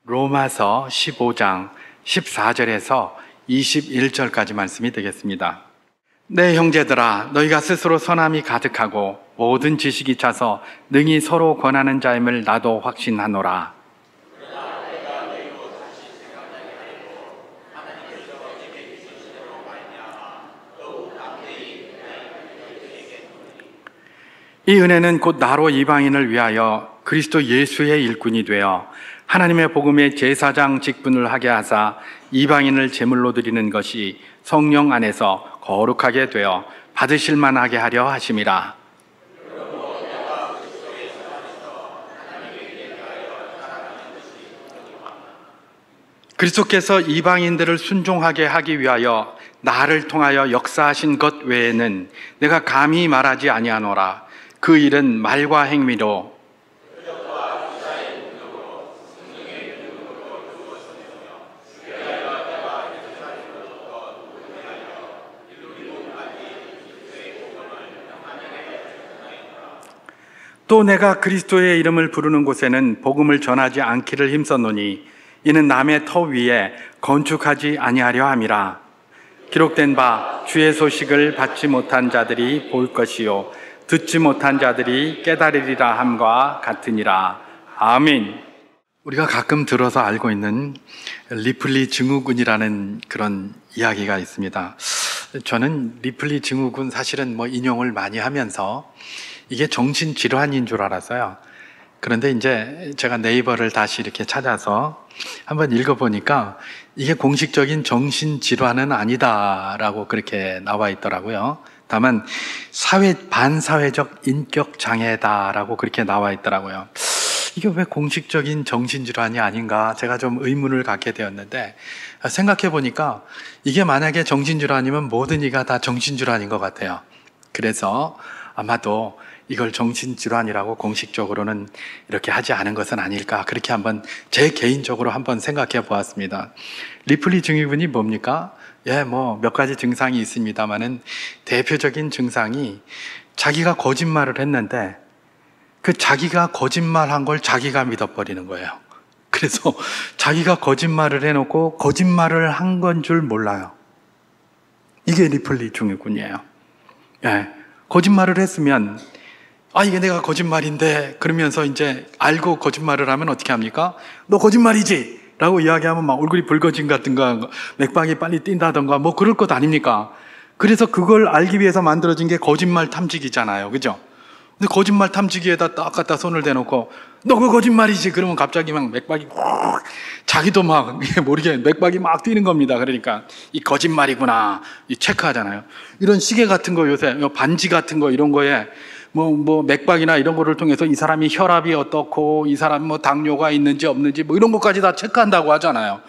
로마서 15장 14절에서 21절까지 말씀이 되겠습니다. 내 형제들아, 너희가 스스로 선함이 가득하고 모든 지식이 차서 능히 서로 권하는 자임을 나도 확신하노라. 이 은혜는 곧 나로 이방인을 위하여 그리스도 예수의 일꾼이 되어 하나님의 복음의 제사장 직분을 하게 하사 이방인을 제물로 드리는 것이 성령 안에서 거룩하게 되어 받으실 만하게 하려 하심이라. 그리스도께서 이방인들을 순종하게 하기 위하여 나를 통하여 역사하신 것 외에는 내가 감히 말하지 아니하노라. 그 일은 말과 행위로 또 내가 그리스도의 이름을 부르는 곳에는 복음을 전하지 않기를 힘썼노니 이는 남의 터 위에 건축하지 아니하려 함이라. 기록된 바 주의 소식을 받지 못한 자들이 볼 것이요 듣지 못한 자들이 깨달으리라 함과 같으니라. 아멘. 우리가 가끔 들어서 알고 있는 리플리 증후군이라는 그런 이야기가 있습니다. 저는 리플리 증후군 사실은 인용을 많이 하면서 이게 정신질환인 줄 알았어요. 그런데 이제 제가 네이버를 다시 이렇게 찾아서 한번 읽어보니까 이게 공식적인 정신질환은 아니다라고 그렇게 나와 있더라고요. 다만 반사회적 인격장애다라고 그렇게 나와 있더라고요. 이게 왜 공식적인 정신질환이 아닌가 제가 좀 의문을 갖게 되었는데, 생각해 보니까 이게 만약에 정신질환이면 모든 이가 다 정신질환인 것 같아요. 그래서 아마도 이걸 정신질환이라고 공식적으로는 이렇게 하지 않은 것은 아닐까, 그렇게 한번 제 개인적으로 한번 생각해 보았습니다. 리플리 증후군이 뭡니까? 몇 가지 증상이 있습니다만은 대표적인 증상이 자기가 거짓말을 했는데 그 자기가 거짓말한 걸 자기가 믿어버리는 거예요. 그래서 자기가 거짓말을 해놓고 거짓말을 한 건 줄 몰라요. 이게 리플리 증후군이에요. 거짓말을 했으면 이게 내가 거짓말인데 그러면서 이제 알고 거짓말을 하면 어떻게 합니까? 너 거짓말이지? 라고 이야기하면 막 얼굴이 붉어진 같은가, 맥박이 빨리 뛴다던가 그럴 것 아닙니까? 그래서 그걸 알기 위해서 만들어진 게 거짓말 탐지기잖아요. 그죠? 근데 거짓말 탐지기에다 딱 갖다 손을 대놓고 너 그거 거짓말이지? 그러면 갑자기 막 맥박이 자기도 막 모르게 맥박이 막 뛰는 겁니다. 그러니까 이 거짓말이구나 이 체크하잖아요. 이런 시계 같은 거, 요새 반지 같은 거 이런 거에 맥박이나 이런 거를 통해서 이 사람이 혈압이 어떻고 이 사람 당뇨가 있는지 없는지 이런 것까지 다 체크한다고 하잖아요.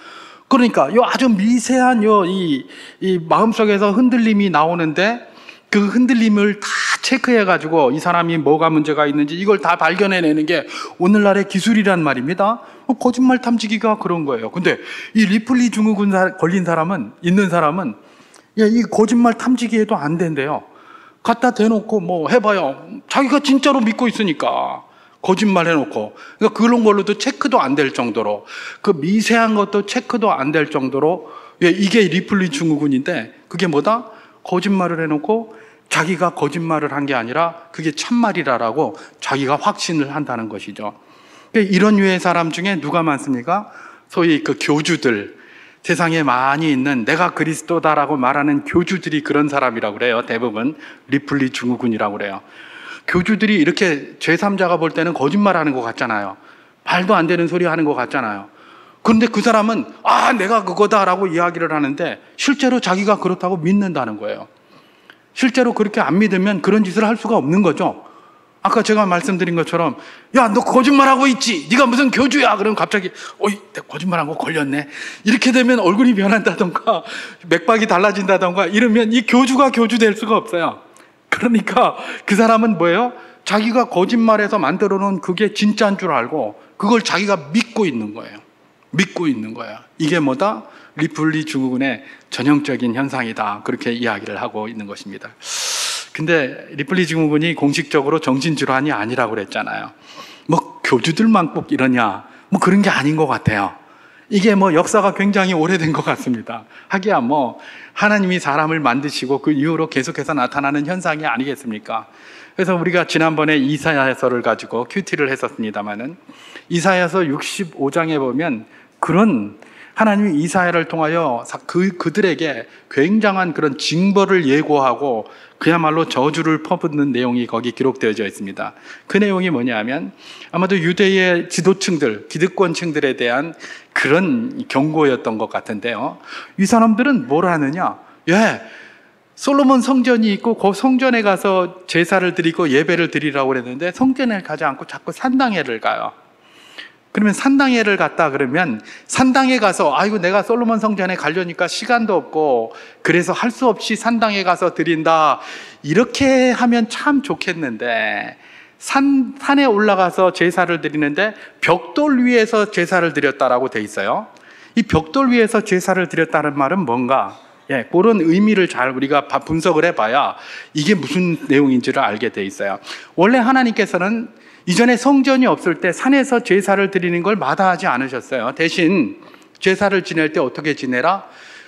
그러니까 아주 미세한 이 마음속에서 흔들림이 나오는데 그 흔들림을 다 체크해가지고 이 사람이 뭐가 문제가 있는지 이걸 다 발견해내는 게 오늘날의 기술이란 말입니다. 거짓말 탐지기가 그런 거예요. 근데 이 리플리 증후군 걸린 있는 사람은 이 거짓말 탐지기에도 안 된대요. 갖다 대놓고 해봐요. 자기가 진짜로 믿고 있으니까 거짓말 해놓고, 그러니까 그런 걸로도 체크도 안 될 정도로, 그 미세한 것도 체크도 안 될 정도로, 이게 리플리 증후군인데 그게 뭐다? 거짓말을 해놓고 자기가 거짓말을 한 게 아니라 그게 참말이라고 자기가 확신을 한다는 것이죠. 이런 유의 사람 중에 누가 많습니까? 소위 그 교주들, 세상에 많이 있는 내가 그리스도다라고 말하는 교주들이 그런 사람이라고 그래요. 대부분 리플리 증후군이라고 그래요. 교주들이 이렇게 제3자가 볼 때는 거짓말하는 것 같잖아요. 말도 안 되는 소리 하는 것 같잖아요. 그런데 그 사람은 내가 그거다라고 이야기를 하는데 실제로 자기가 그렇다고 믿는다는 거예요. 실제로 그렇게 안 믿으면 그런 짓을 할 수가 없는 거죠. 아까 제가 말씀드린 것처럼 너 거짓말하고 있지? 네가 무슨 교주야? 그러면 갑자기 내가 거짓말한 거 걸렸네. 이렇게 되면 얼굴이 변한다던가 맥박이 달라진다던가 이러면 이 교주가 교주 될 수가 없어요. 그러니까 그 사람은 뭐예요? 자기가 거짓말해서 만들어 놓은 그게 진짜인 줄 알고 그걸 자기가 믿고 있는 거예요. 믿고 있는 거예요. 이게 뭐다? 리플리 증후군의 전형적인 현상이다. 그렇게 이야기를 하고 있는 것입니다. 근데 리플리 증후군이 공식적으로 정신질환이 아니라고 그랬잖아요. 교주들만 꼭 이러냐? 그런 게 아닌 것 같아요. 이게 뭐 역사가 굉장히 오래된 것 같습니다. 하기야 뭐 하나님이 사람을 만드시고 그 이후로 계속해서 나타나는 현상이 아니겠습니까? 그래서 우리가 지난번에 이사야서를 가지고 큐티를 했었습니다마는 이사야서 65장에 보면 그런 하나님이 이사야를 통하여 그들에게 굉장한 그런 징벌을 예고하고 그야말로 저주를 퍼붓는 내용이 거기 기록되어져 있습니다. 그 내용이 뭐냐면 아마도 유대의 지도층들, 기득권층들에 대한 그런 경고였던 것 같은데요. 이 사람들은 뭘 하느냐? 솔로몬 성전이 있고 그 성전에 가서 제사를 드리고 예배를 드리라고 그랬는데 성전에 가지 않고 자꾸 산당회를 가요. 그러면 산당회를 갔다 그러면 산당에 가서 아이고 내가 솔로몬 성전에 가려니까 시간도 없고 그래서 할 수 없이 산당에 가서 드린다 이렇게 하면 참 좋겠는데 산에 올라가서 제사를 드리는데 벽돌 위에서 제사를 드렸다라고 돼 있어요. 이 벽돌 위에서 제사를 드렸다는 말은 뭔가 그런 의미를 잘 우리가 분석을 해봐야 이게 무슨 내용인지를 알게 돼 있어요. 원래 하나님께서는 이전에 성전이 없을 때 산에서 제사를 드리는 걸 마다하지 않으셨어요. 대신 제사를 지낼 때 어떻게 지내라?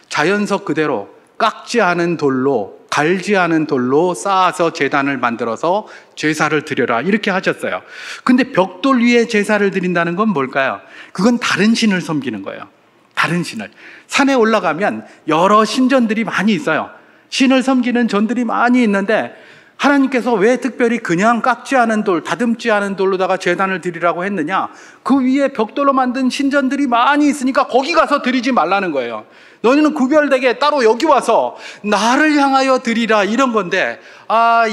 자연석 그대로 깎지 않은 돌로 갈지 않은 돌로 쌓아서 제단을 만들어서 제사를 드려라 이렇게 하셨어요. 근데 벽돌 위에 제사를 드린다는 건 뭘까요? 그건 다른 신을 섬기는 거예요. 다른 신을. 산에 올라가면 여러 신전들이 많이 있어요. 신을 섬기는 전들이 많이 있는데 하나님께서 왜 특별히 그냥 깎지 않은 돌, 다듬지 않은 돌로다가 제단을 드리라고 했느냐? 그 위에 벽돌로 만든 신전들이 많이 있으니까 거기 가서 드리지 말라는 거예요. 너희는 구별되게 따로 여기 와서 나를 향하여 드리라 이런 건데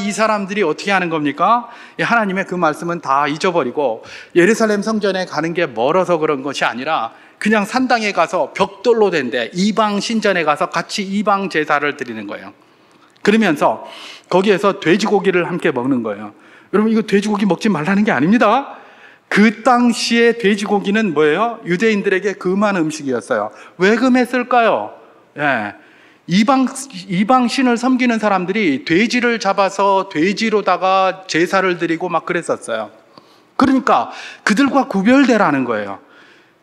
이 사람들이 어떻게 하는 겁니까? 하나님의 그 말씀은 다 잊어버리고 예루살렘 성전에 가는 게 멀어서 그런 것이 아니라 그냥 산당에 가서 벽돌로 된 데 이방 신전에 가서 같이 이방 제사를 드리는 거예요. 그러면서 거기에서 돼지고기를 함께 먹는 거예요. 여러분 이거 돼지고기 먹지 말라는 게 아닙니다. 그 당시에 돼지고기는 뭐예요? 유대인들에게 금한 음식이었어요. 왜 금했을까요? 이방 신을 섬기는 사람들이 돼지를 잡아서 돼지로다가 제사를 드리고 막 그랬었어요. 그러니까 그들과 구별되라는 거예요.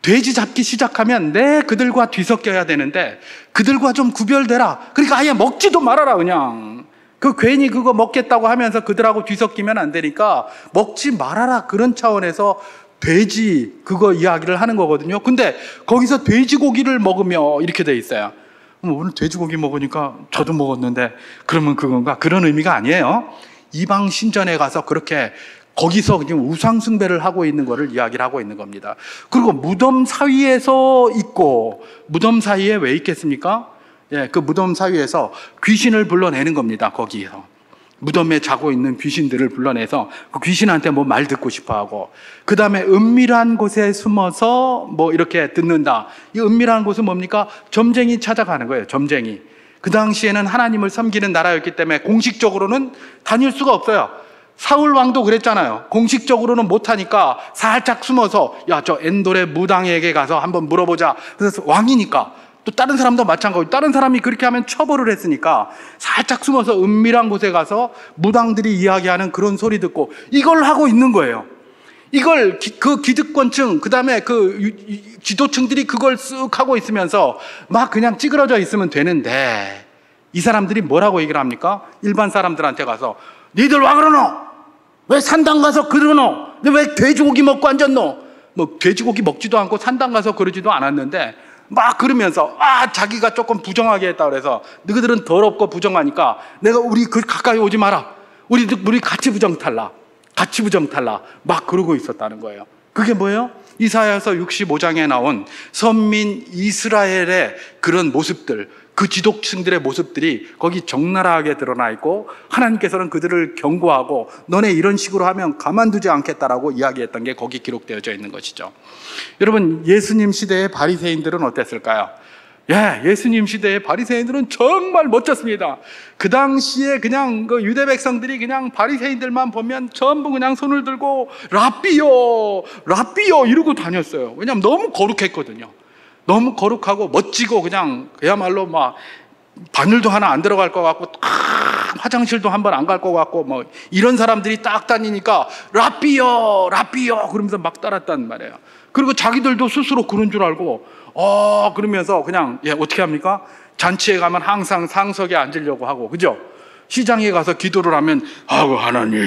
돼지 잡기 시작하면 그들과 뒤섞여야 되는데 그들과 좀 구별되라. 그러니까 아예 먹지도 말아라 그냥. 괜히 그거 먹겠다고 하면서 그들하고 뒤섞이면 안 되니까 먹지 말아라 그런 차원에서 돼지 그거 이야기를 하는 거거든요. 근데 거기서 돼지고기를 먹으며 이렇게 돼 있어요. 오늘 돼지고기 먹으니까 저도 먹었는데 그러면 그건가? 그런 의미가 아니에요. 이방 신전에 가서 그렇게 거기서 지금 우상 숭배를 하고 있는 거를 이야기를 하고 있는 겁니다. 그리고 무덤 사이에서 있고 무덤 사이에 왜 있겠습니까? 그 무덤 사이에서 귀신을 불러내는 겁니다. 거기에서 무덤에 자고 있는 귀신들을 불러내서 그 귀신한테 뭐 말 듣고 싶어하고 그 다음에 은밀한 곳에 숨어서 뭐 이렇게 듣는다. 이 은밀한 곳은 뭡니까? 점쟁이 찾아가는 거예요. 점쟁이. 그 당시에는 하나님을 섬기는 나라였기 때문에 공식적으로는 다닐 수가 없어요. 사울 왕도 그랬잖아요. 공식적으로는 못하니까 살짝 숨어서 저 엔돌의 무당에게 가서 한번 물어보자. 그래서 왕이니까 또 다른 사람도 마찬가지고 다른 사람이 그렇게 하면 처벌을 했으니까 살짝 숨어서 은밀한 곳에 가서 무당들이 이야기하는 그런 소리 듣고 이걸 하고 있는 거예요. 이걸 그 기득권층 그다음에 그 지도층들이 그걸 쓱 하고 있으면서 막 그냥 찌그러져 있으면 되는데 이 사람들이 뭐라고 얘기를 합니까? 일반 사람들한테 가서 니들 와 그러노? 왜 산당 가서 그러노? 왜 돼지고기 먹고 앉았노? 뭐 돼지고기 먹지도 않고 산당 가서 그러지도 않았는데 막 그러면서 자기가 조금 부정하게 했다 그래서 너희들은 더럽고 부정하니까 내가 우리 가까이 오지 마라. 우리 같이 부정탈라. 같이 부정탈라. 막 그러고 있었다는 거예요. 그게 뭐예요? 이사야서 65장에 나온 선민 이스라엘의 그런 모습들, 그 지도층들의 모습들이 거기 적나라하게 드러나 있고 하나님께서는 그들을 경고하고 너네 이런 식으로 하면 가만두지 않겠다라고 이야기했던 게 거기 기록되어져 있는 것이죠. 여러분 예수님 시대의 바리새인들은 어땠을까요? 예수님 시대의 바리새인들은 정말 멋졌습니다. 그 당시에 그냥 그 유대 백성들이 그냥 바리새인들만 보면 전부 그냥 손을 들고 라삐요 이러고 다녔어요. 왜냐하면 너무 거룩했거든요. 너무 거룩하고 멋지고 그냥 그야말로 막 바늘도 하나 안 들어갈 것 같고 화장실도 한 번 안 갈 것 같고 뭐 이런 사람들이 딱 다니니까 라삐요 라삐요 그러면서 막 따랐단 말이에요. 그리고 자기들도 스스로 그런 줄 알고 그러면서 그냥 어떻게 합니까? 잔치에 가면 항상 상석에 앉으려고 하고, 그죠? 시장에 가서 기도를 하면 하나님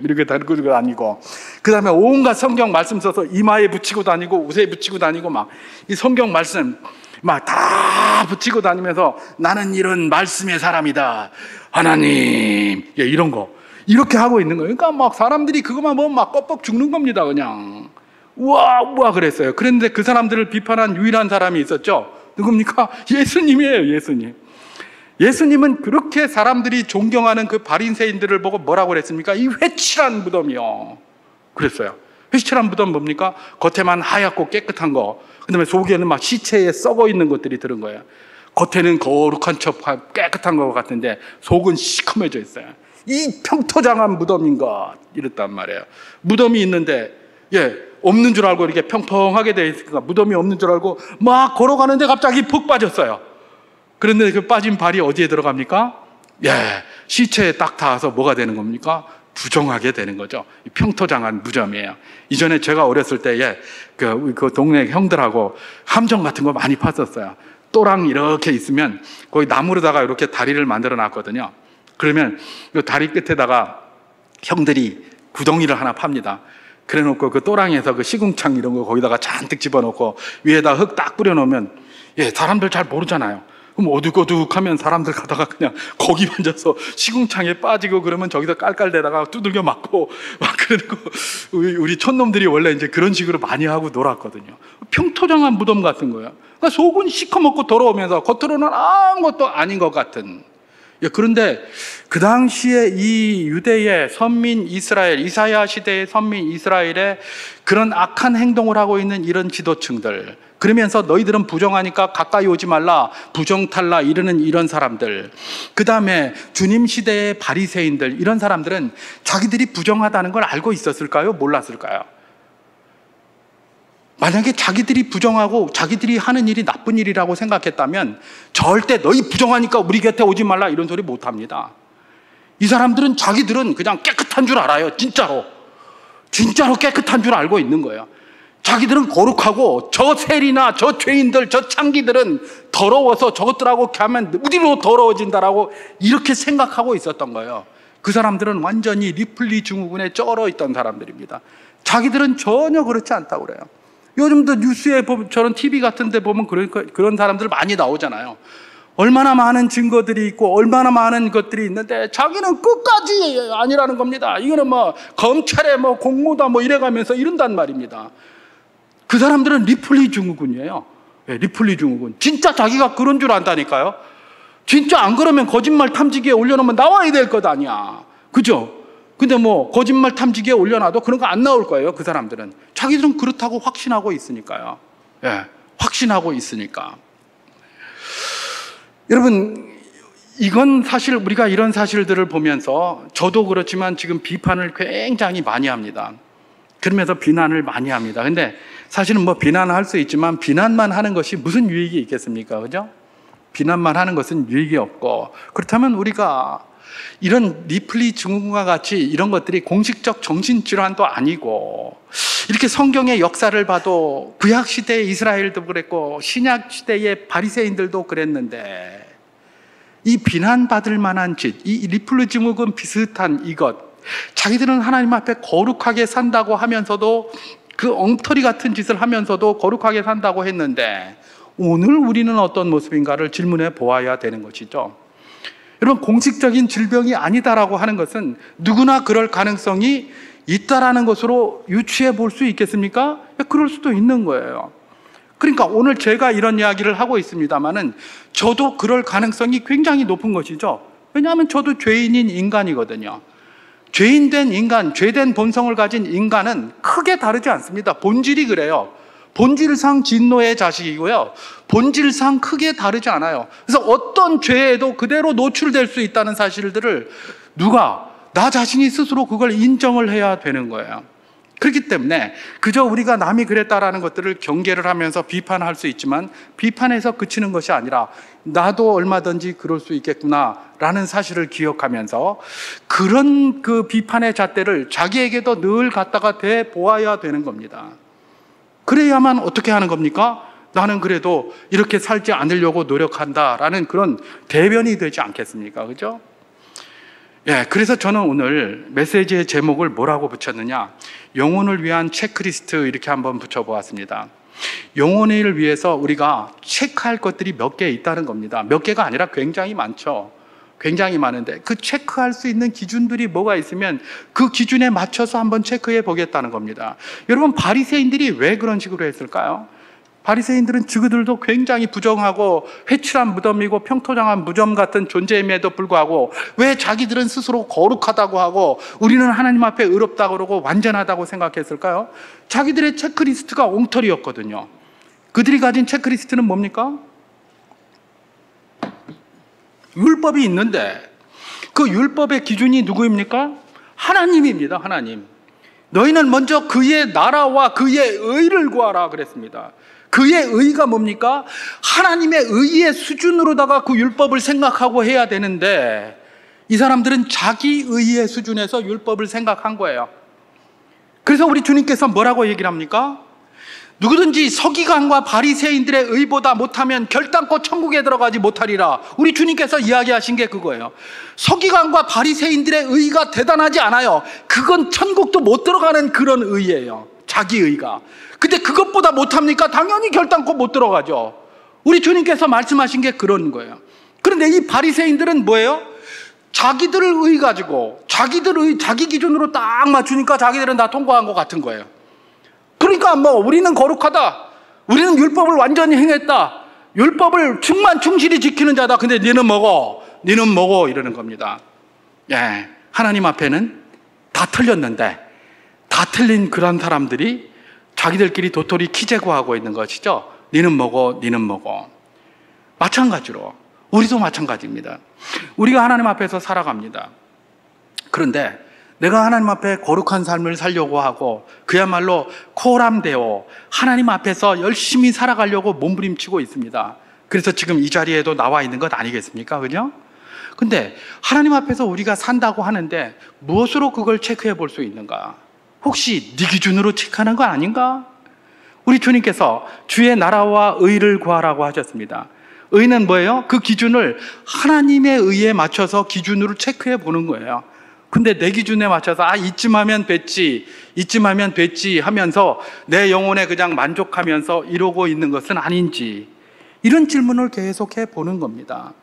이렇게 다니고 다니고, 그 다음에 온갖 성경 말씀 써서 이마에 붙이고 다니고 옷에 붙이고 다니고 막 이 성경 말씀 막 다 붙이고 다니면서 나는 이런 말씀의 사람이다 하나님 이런 거 이렇게 하고 있는 거예요. 그러니까 막 사람들이 그것만 보면 막 껍벅 죽는 겁니다. 그냥 우와 그랬어요. 그런데 그 사람들을 비판한 유일한 사람이 있었죠. 누굽니까? 예수님이에요. 예수님은 그렇게 사람들이 존경하는 그 바리새인들을 보고 뭐라고 그랬습니까? 이 회칠한 무덤이요 그랬어요. 회칠한 무덤 뭡니까? 겉에만 하얗고 깨끗한 거, 그 다음에 속에는 막 시체에 썩어 있는 것들이 들은 거예요. 겉에는 거룩한 척 깨끗한 것 같은데 속은 시커매져 있어요. 이 평토장한 무덤인 것 이랬단 말이에요. 무덤이 있는데 없는 줄 알고 이렇게 평평하게 되어 있으니까 무덤이 없는 줄 알고 막 걸어가는데 갑자기 푹 빠졌어요. 그런데 그 빠진 발이 어디에 들어갑니까? 시체에 딱 닿아서 뭐가 되는 겁니까? 부정하게 되는 거죠. 평토장한 무덤이에요. 이전에 제가 어렸을 때에 그 동네 형들하고 함정 같은 거 많이 팠었어요. 또랑 이렇게 있으면 거기 나무로다가 이렇게 다리를 만들어 놨거든요. 그러면 그 다리 끝에다가 형들이 구덩이를 하나 팝니다. 그래 놓고 그 또랑에서 그 시궁창 이런 거 거기다가 잔뜩 집어넣고 위에다 흙 딱 뿌려놓으면 사람들 잘 모르잖아요. 그럼 어둑어둑하면 사람들 가다가 그냥 거기 앉아서 시궁창에 빠지고 그러면 저기서 깔깔대다가 두들겨 맞고 막 그러고 우리 촌놈들이 원래 이제 그런 식으로 많이 하고 놀았거든요. 평토장한 무덤 같은 거예요. 그러니까 속은 시커멓고 더러우면서 겉으로는 아무것도 아닌 것 같은. 그런데 그 당시에 이 유대의 선민 이스라엘, 이사야 시대의 선민 이스라엘의 그런 악한 행동을 하고 있는 이런 지도층들, 그러면서 너희들은 부정하니까 가까이 오지 말라, 부정탈라 이러는 이런 사람들, 그 다음에 주님 시대의 바리새인들, 이런 사람들은 자기들이 부정하다는 걸 알고 있었을까요? 몰랐을까요? 만약에 자기들이 부정하고 자기들이 하는 일이 나쁜 일이라고 생각했다면 절대 너희 부정하니까 우리 곁에 오지 말라 이런 소리 못합니다. 이 사람들은 자기들은 그냥 깨끗한 줄 알아요. 진짜로 깨끗한 줄 알고 있는 거예요. 자기들은 거룩하고 저 세리나 저 죄인들, 저 창기들은 더러워서 저것들하고 이렇게 하면 우리로 더러워진다라고 이렇게 생각하고 있었던 거예요. 그 사람들은 완전히 리플리 증후군에 쩔어 있던 사람들입니다. 자기들은 전혀 그렇지 않다고 그래요. 요즘도 뉴스에 보면, 저런 TV 같은 데 보면 그런 사람들 많이 나오잖아요. 얼마나 많은 증거들이 있고 얼마나 많은 것들이 있는데 자기는 끝까지 아니라는 겁니다. 이거는 뭐 검찰의 뭐 공모다 뭐 이래가면서 이런단 말입니다. 그 사람들은 리플리 증후군이에요. 리플리 증후군. 진짜 자기가 그런 줄 안다니까요. 진짜 안 그러면 거짓말 탐지기에 올려놓으면 나와야 될 것 아니야. 그죠? 근데 뭐 거짓말 탐지기에 올려놔도 그런 거 안 나올 거예요. 그 사람들은 자기들은 그렇다고 확신하고 있으니까요. 확신하고 있으니까. 여러분, 이건 사실 우리가 이런 사실들을 보면서 저도 그렇지만 지금 비판을 굉장히 많이 합니다. 그러면서 비난을 많이 합니다. 근데 사실은 뭐 비난할 수 있지만 비난만 하는 것이 무슨 유익이 있겠습니까? 그죠? 비난만 하는 것은 유익이 없고, 그렇다면 우리가 이런 리플리 증후군과 같이 이런 것들이 공식적 정신질환도 아니고, 이렇게 성경의 역사를 봐도 구약시대의 이스라엘도 그랬고 신약시대의 바리새인들도 그랬는데, 이 비난받을 만한 짓, 이 리플리 증후군 비슷한 이것, 자기들은 하나님 앞에 거룩하게 산다고 하면서도 그 엉터리 같은 짓을 하면서도 거룩하게 산다고 했는데 오늘 우리는 어떤 모습인가를 질문해 보아야 되는 것이죠. 여러분, 공식적인 질병이 아니다라고 하는 것은 누구나 그럴 가능성이 있다라는 것으로 유추해 볼 수 있겠습니까? 그럴 수도 있는 거예요. 그러니까 오늘 제가 이런 이야기를 하고 있습니다만은 저도 그럴 가능성이 굉장히 높은 것이죠. 왜냐하면 저도 죄인인 인간이거든요. 죄인된 인간, 죄된 본성을 가진 인간은 크게 다르지 않습니다. 본질이 그래요. 본질상 진노의 자식이고요. 본질상 크게 다르지 않아요. 그래서 어떤 죄에도 그대로 노출될 수 있다는 사실들을 누가, 나 자신이 스스로 그걸 인정을 해야 되는 거예요. 그렇기 때문에 그저 우리가 남이 그랬다라는 것들을 경계를 하면서 비판할 수 있지만 비판에서 그치는 것이 아니라 나도 얼마든지 그럴 수 있겠구나라는 사실을 기억하면서 그런 그 비판의 잣대를 자기에게도 늘 갖다가 대보아야 되는 겁니다. 그래야만 어떻게 하는 겁니까? 나는 그래도 이렇게 살지 않으려고 노력한다라는 그런 대변이 되지 않겠습니까? 그죠? 예, 그래서 저는 오늘 메시지의 제목을 뭐라고 붙였느냐? 영혼을 위한 체크리스트 이렇게 한번 붙여보았습니다. 영혼을 위해서 우리가 체크할 것들이 몇 개 있다는 겁니다. 몇 개가 아니라 굉장히 많죠. 굉장히 많은데 그 체크할 수 있는 기준들이 뭐가 있으면 그 기준에 맞춰서 한번 체크해 보겠다는 겁니다. 여러분, 바리새인들이 왜 그런 식으로 했을까요? 바리새인들은 그들도 굉장히 부정하고 회칠한 무덤이고 평토장한 무덤 같은 존재임에도 불구하고 왜 자기들은 스스로 거룩하다고 하고 우리는 하나님 앞에 의롭다고 그러고 완전하다고 생각했을까요? 자기들의 체크리스트가 엉터리였거든요. 그들이 가진 체크리스트는 뭡니까? 율법이 있는데 그 율법의 기준이 누구입니까? 하나님입니다. 하나님. 너희는 먼저 그의 나라와 그의 의를 구하라 그랬습니다. 그의 의가 뭡니까? 하나님의 의의 수준으로다가 그 율법을 생각하고 해야 되는데 이 사람들은 자기 의의 수준에서 율법을 생각한 거예요. 그래서 우리 주님께서 뭐라고 얘기를 합니까? 누구든지 서기관과 바리새인들의 의보다 못하면 결단코 천국에 들어가지 못하리라. 우리 주님께서 이야기하신 게 그거예요. 서기관과 바리새인들의 의가 대단하지 않아요. 그건 천국도 못 들어가는 그런 의예요. 자기 의가. 근데 그것보다 못합니까? 당연히 결단코 못 들어가죠. 우리 주님께서 말씀하신 게 그런 거예요. 그런데 이 바리새인들은 뭐예요? 자기들을 의 가지고 자기들의 자기 기준으로 딱 맞추니까 자기들은 다 통과한 것 같은 거예요. 그러니까 뭐 우리는 거룩하다, 우리는 율법을 완전히 행했다, 율법을 충실히 지키는 자다. 근데 너는 먹어 이러는 겁니다. 예, 하나님 앞에는 다 틀렸는데 다 틀린 그런 사람들이 자기들끼리 도토리 키재고하고 있는 것이죠. 너는 먹어. 마찬가지로 우리도 마찬가지입니다. 우리가 하나님 앞에서 살아갑니다. 그런데 내가 하나님 앞에 거룩한 삶을 살려고 하고 그야말로 코람데오 하나님 앞에서 열심히 살아가려고 몸부림치고 있습니다. 그래서 지금 이 자리에도 나와 있는 것 아니겠습니까? 그죠? 근데 하나님 앞에서 우리가 산다고 하는데 무엇으로 그걸 체크해 볼 수 있는가? 혹시 네 기준으로 체크하는 거 아닌가? 우리 주님께서 주의 나라와 의를 구하라고 하셨습니다. 의는 뭐예요? 그 기준을 하나님의 의에 맞춰서 기준으로 체크해 보는 거예요. 근데 내 기준에 맞춰서 이쯤 하면 됐지 하면서 내 영혼에 그냥 만족하면서 이러고 있는 것은 아닌지, 이런 질문을 계속해 보는 겁니다.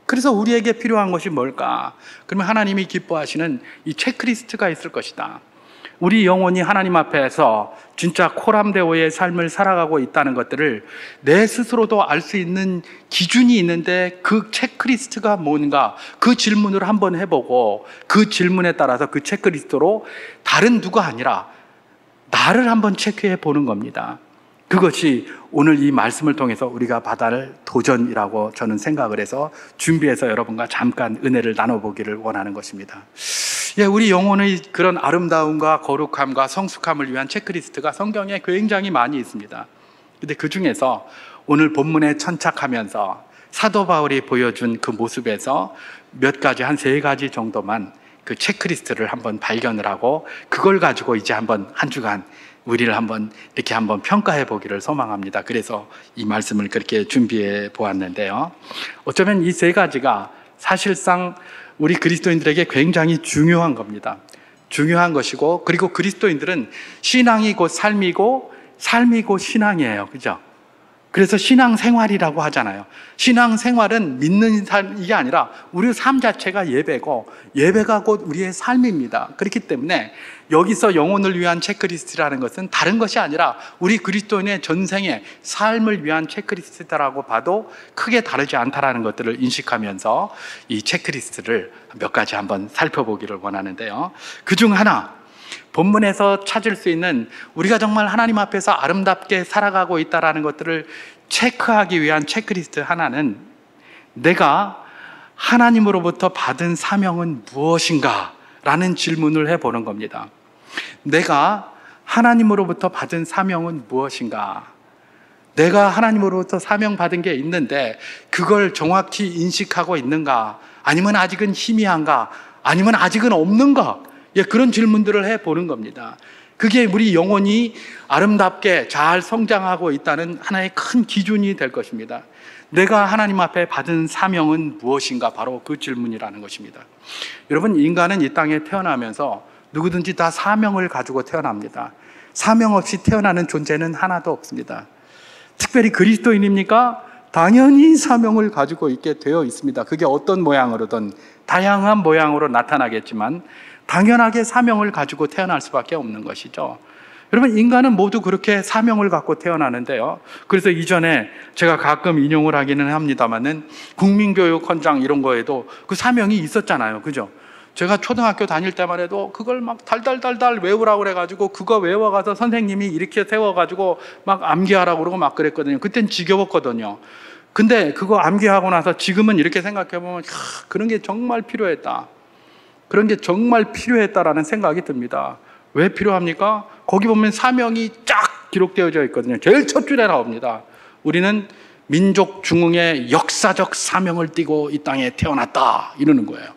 그래서 우리에게 필요한 것이 뭘까? 그러면 하나님이 기뻐하시는 이 체크리스트가 있을 것이다. 우리 영혼이 하나님 앞에서 진짜 코람데오의 삶을 살아가고 있다는 것들을 내 스스로도 알 수 있는 기준이 있는데 그 체크리스트가 뭔가, 그 질문을 한번 해보고 그 질문에 따라서 그 체크리스트로 다른 누가 아니라 나를 한번 체크해 보는 겁니다. 그것이 오늘 이 말씀을 통해서 우리가 받아낼 도전이라고 저는 생각을 해서 준비해서 여러분과 잠깐 은혜를 나눠보기를 원하는 것입니다. 예, 우리 영혼의 그런 아름다움과 거룩함과 성숙함을 위한 체크리스트가 성경에 굉장히 많이 있습니다. 근데 그 중에서 오늘 본문에 천착하면서 사도 바울이 보여준 그 모습에서 몇 가지, 한 3가지 정도만 그 체크리스트를 한번 발견을 하고 그걸 가지고 이제 한번 한 주간 우리를 한번 이렇게 한번 평가해 보기를 소망합니다. 그래서 이 말씀을 그렇게 준비해 보았는데요. 어쩌면 이 3가지가 사실상 우리 그리스도인들에게 굉장히 중요한 겁니다. 중요한 것이고, 그리고 그리스도인들은 신앙이 곧 삶이고 삶이 곧 신앙이에요. 그죠? 그래서 신앙생활이라고 하잖아요. 신앙생활은 믿는 삶이 아니라 우리 삶 자체가 예배고 예배가 곧 우리의 삶입니다. 그렇기 때문에 여기서 영혼을 위한 체크리스트라는 것은 다른 것이 아니라 우리 그리스도인의 전생의 삶을 위한 체크리스트라고 봐도 크게 다르지 않다라는 것들을 인식하면서 이 체크리스트를 몇 가지 한번 살펴보기를 원하는데요. 그중 하나, 본문에서 찾을 수 있는 우리가 정말 하나님 앞에서 아름답게 살아가고 있다는 것들을 체크하기 위한 체크리스트 하나는, 내가 하나님으로부터 받은 사명은 무엇인가? 라는 질문을 해보는 겁니다. 내가 하나님으로부터 받은 사명은 무엇인가? 내가 하나님으로부터 사명받은 게 있는데 그걸 정확히 인식하고 있는가? 아니면 아직은 희미한가? 아니면 아직은 없는가? 그런 질문들을 해보는 겁니다. 그게 우리 영혼이 아름답게 잘 성장하고 있다는 하나의 큰 기준이 될 것입니다. 내가 하나님 앞에 받은 사명은 무엇인가? 바로 그 질문이라는 것입니다. 여러분, 인간은 이 땅에 태어나면서 누구든지 다 사명을 가지고 태어납니다. 사명 없이 태어나는 존재는 하나도 없습니다. 특별히 그리스도인입니까? 당연히 사명을 가지고 있게 되어 있습니다. 그게 어떤 모양으로든 다양한 모양으로 나타나겠지만 당연하게 사명을 가지고 태어날 수밖에 없는 것이죠. 여러분, 인간은 모두 그렇게 사명을 갖고 태어나는데요. 그래서 이전에 제가 가끔 인용을 하기는 합니다만은 국민교육 헌장 이런 거에도 그 사명이 있었잖아요. 그죠? 제가 초등학교 다닐 때만 해도 그걸 막 달달달달 외우라고 그래가지고 그거 외워가서 선생님이 이렇게 세워가지고 막 암기하라고 그러고 막 그랬거든요. 그땐 지겨웠거든요. 근데 그거 암기하고 나서 지금은 이렇게 생각해보면 그런 게 정말 필요했다. 그런 게 정말 필요했다라는 생각이 듭니다. 왜 필요합니까? 거기 보면 사명이 쫙 기록되어져 있거든요. 제일 첫 줄에 나옵니다. 우리는 민족 중흥의 역사적 사명을 띠고 이 땅에 태어났다 이러는 거예요.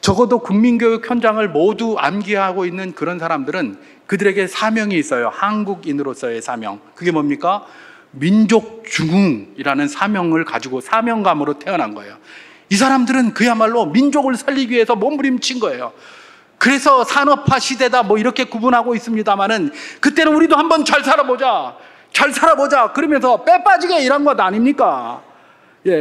적어도 국민교육 현장을 모두 암기하고 있는 그런 사람들은 그들에게 사명이 있어요. 한국인으로서의 사명. 그게 뭡니까? 민족 중흥이라는 사명을 가지고 사명감으로 태어난 거예요. 이 사람들은 그야말로 민족을 살리기 위해서 몸부림친 거예요. 그래서 산업화 시대다 뭐 이렇게 구분하고 있습니다만은 그때는 우리도 한번 잘 살아보자. 잘 살아보자. 그러면서 빼빠지게 일한 것 아닙니까?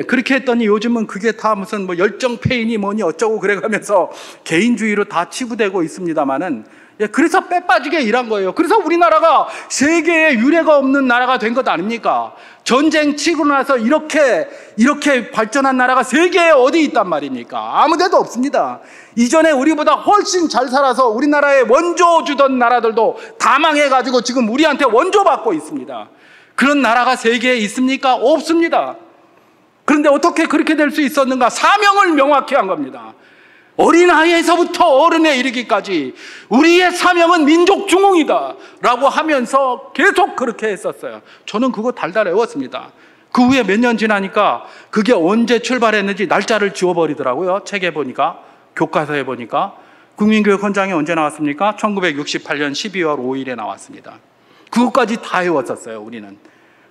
그렇게 했더니 요즘은 그게 다 무슨 뭐 열정 페인이 뭐니 어쩌고 그래가면서 개인주의로 다 치부되고 있습니다만은 그래서 빼빠지게 일한 거예요. 그래서 우리나라가 세계에 유례가 없는 나라가 된 것 아닙니까? 전쟁 치고 나서 이렇게 발전한 나라가 세계에 어디 있단 말입니까? 아무 데도 없습니다. 이전에 우리보다 훨씬 잘 살아서 우리나라에 원조 주던 나라들도 다 망해가지고 지금 우리한테 원조 받고 있습니다. 그런 나라가 세계에 있습니까? 없습니다. 그런데 어떻게 그렇게 될 수 있었는가? 사명을 명확히 한 겁니다. 어린아이에서부터 어른에 이르기까지 우리의 사명은 민족 중흥이다 라고 하면서 계속 그렇게 했었어요. 저는 그거 달달 외웠습니다. 그 후에 몇 년 지나니까 그게 언제 출발했는지 날짜를 지워버리더라고요. 책에 보니까, 교과서에 보니까. 국민교육 헌장이 언제 나왔습니까? 1968년 12월 5일에 나왔습니다. 그것까지 다 외웠었어요. 우리는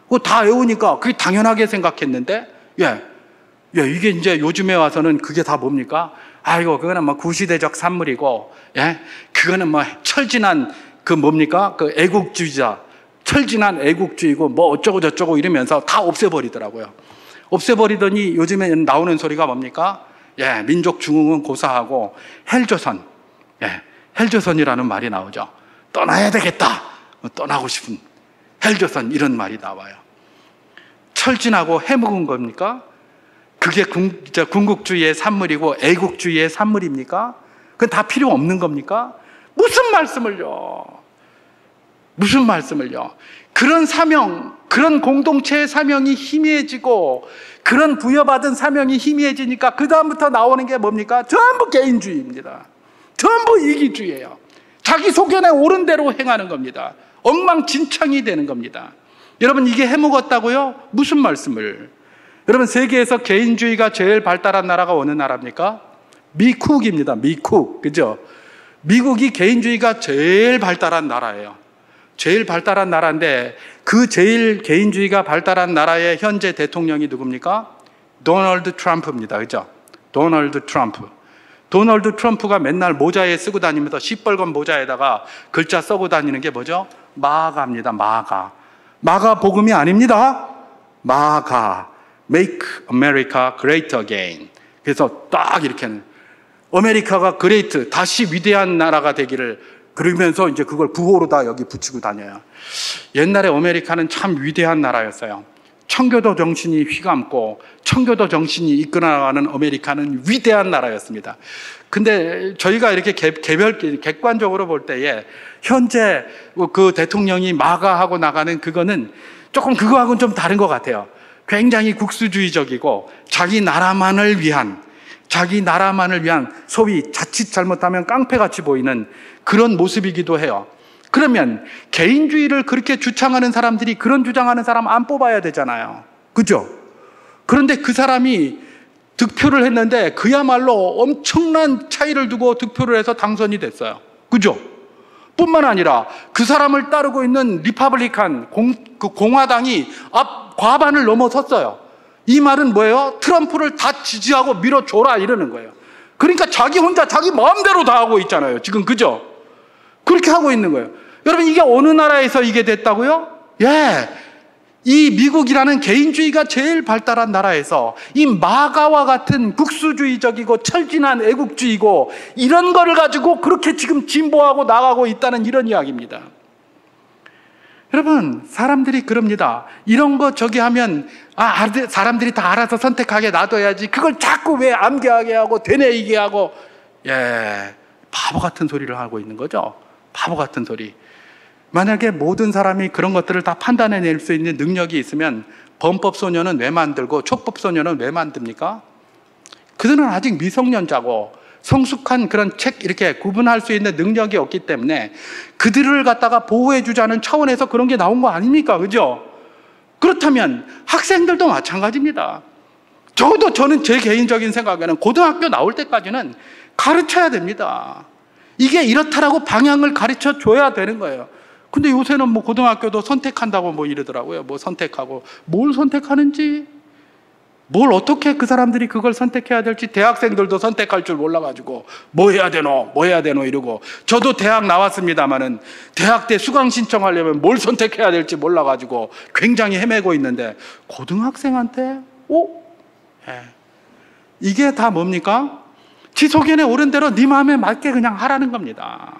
그거 다 외우니까 그게 당연하게 생각했는데 이게 이제 요즘에 와서는 그게 다 뭡니까? 아이고, 그거는 뭐 구시대적 산물이고, 그거는 뭐 철진한 그 뭡니까? 그 애국주의자, 철진한 애국주의고 뭐 어쩌고 저쩌고 이러면서 다 없애버리더라고요. 없애버리더니 요즘에 나오는 소리가 뭡니까? 민족 중흥은 고사하고 헬조선, 헬조선이라는 말이 나오죠. 떠나야 되겠다. 떠나고 싶은 헬조선 이런 말이 나와요. 철진하고 해묵은 겁니까? 그게 군국주의의 산물이고 애국주의의 산물입니까? 그건 다 필요 없는 겁니까? 무슨 말씀을요? 무슨 말씀을요? 그런 사명, 그런 공동체의 사명이 희미해지고 그런 부여받은 사명이 희미해지니까 그 다음부터 나오는 게 뭡니까? 전부 개인주의입니다. 전부 이기주의예요. 자기 소견에 옳은 대로 행하는 겁니다. 엉망진창이 되는 겁니다. 여러분, 이게 해묵었다고요? 무슨 말씀을? 여러분, 세계에서 개인주의가 제일 발달한 나라가 어느 나라입니까? 미국입니다. 미국. 그죠? 미국이 개인주의가 제일 발달한 나라예요. 제일 발달한 나라인데 그 제일 개인주의가 발달한 나라의 현재 대통령이 누굽니까? 도널드 트럼프입니다. 그죠? 도널드 트럼프. 도널드 트럼프가 맨날 모자에 쓰고 다니면서 시뻘건 모자에다가 글자 써고 다니는 게 뭐죠? 마가입니다. 마가. 마가 복음이 아닙니다. 마가. Make America Great Again. 그래서 딱 이렇게 아메리카가 그레이트, 다시 위대한 나라가 되기를, 그러면서 이제 그걸 부호로 다 여기 붙이고 다녀요. 옛날에 아메리카는 참 위대한 나라였어요. 청교도 정신이 휘감고 청교도 정신이 이끌어나가는 아메리카는 위대한 나라였습니다. 근데 저희가 이렇게 객관적으로 볼 때에 현재 그 대통령이 마가하고 나가는 그거는 조금 그거하고는 좀 다른 것 같아요. 굉장히 국수주의적이고 자기 나라만을 위한 소위 자칫 잘못하면 깡패같이 보이는 그런 모습이기도 해요. 그러면 개인주의를 그렇게 주창하는 사람들이 그런 주장하는 사람 안 뽑아야 되잖아요. 그죠? 그런데 그 사람이 득표를 했는데 그야말로 엄청난 차이를 두고 득표를 해서 당선이 됐어요. 그죠? 뿐만 아니라 그 사람을 따르고 있는 리퍼블리칸 공화당이 과반을 넘어섰어요. 이 말은 뭐예요? 트럼프를 다 지지하고 밀어줘라 이러는 거예요. 그러니까 자기 혼자 자기 마음대로 다 하고 있잖아요. 지금 그죠? 그렇게 하고 있는 거예요. 여러분, 이게 어느 나라에서 이게 됐다고요? 예, 이 미국이라는 개인주의가 제일 발달한 나라에서 이 마가와 같은 국수주의적이고 철진한 애국주의고 이런 거를 가지고 그렇게 지금 진보하고 나가고 있다는 이런 이야기입니다. 여러분, 사람들이 그럽니다. 이런 거 저기 하면 사람들이 다 알아서 선택하게 놔둬야지. 그걸 자꾸 왜 암기하게 하고 되뇌이게 하고, 예, 바보 같은 소리를 하고 있는 거죠. 바보 같은 소리. 만약에 모든 사람이 그런 것들을 다 판단해낼 수 있는 능력이 있으면 범법소년은 왜 만들고 촉법소년은 왜 만듭니까? 그들은 아직 미성년자고 성숙한 그런 이렇게 구분할 수 있는 능력이 없기 때문에 그들을 갖다가 보호해주자는 차원에서 그런 게 나온 거 아닙니까? 그죠? 그렇다면 학생들도 마찬가지입니다. 적어도 저는 제 개인적인 생각에는 고등학교 나올 때까지는 가르쳐야 됩니다. 이게 이렇다라고 방향을 가르쳐 줘야 되는 거예요. 근데 요새는 뭐 고등학교도 선택한다고 뭐 이러더라고요. 뭐 선택하고 뭘 선택하는지, 뭘 어떻게 그 사람들이 그걸 선택해야 될지 대학생들도 선택할 줄 몰라가지고 뭐 해야 되노 이러고, 저도 대학 나왔습니다마는 대학 때 수강 신청하려면 뭘 선택해야 될지 몰라가지고 굉장히 헤매고 있는데 고등학생한테 이게 다 뭡니까? 지 소견에 오른 대로 네 마음에 맞게 그냥 하라는 겁니다.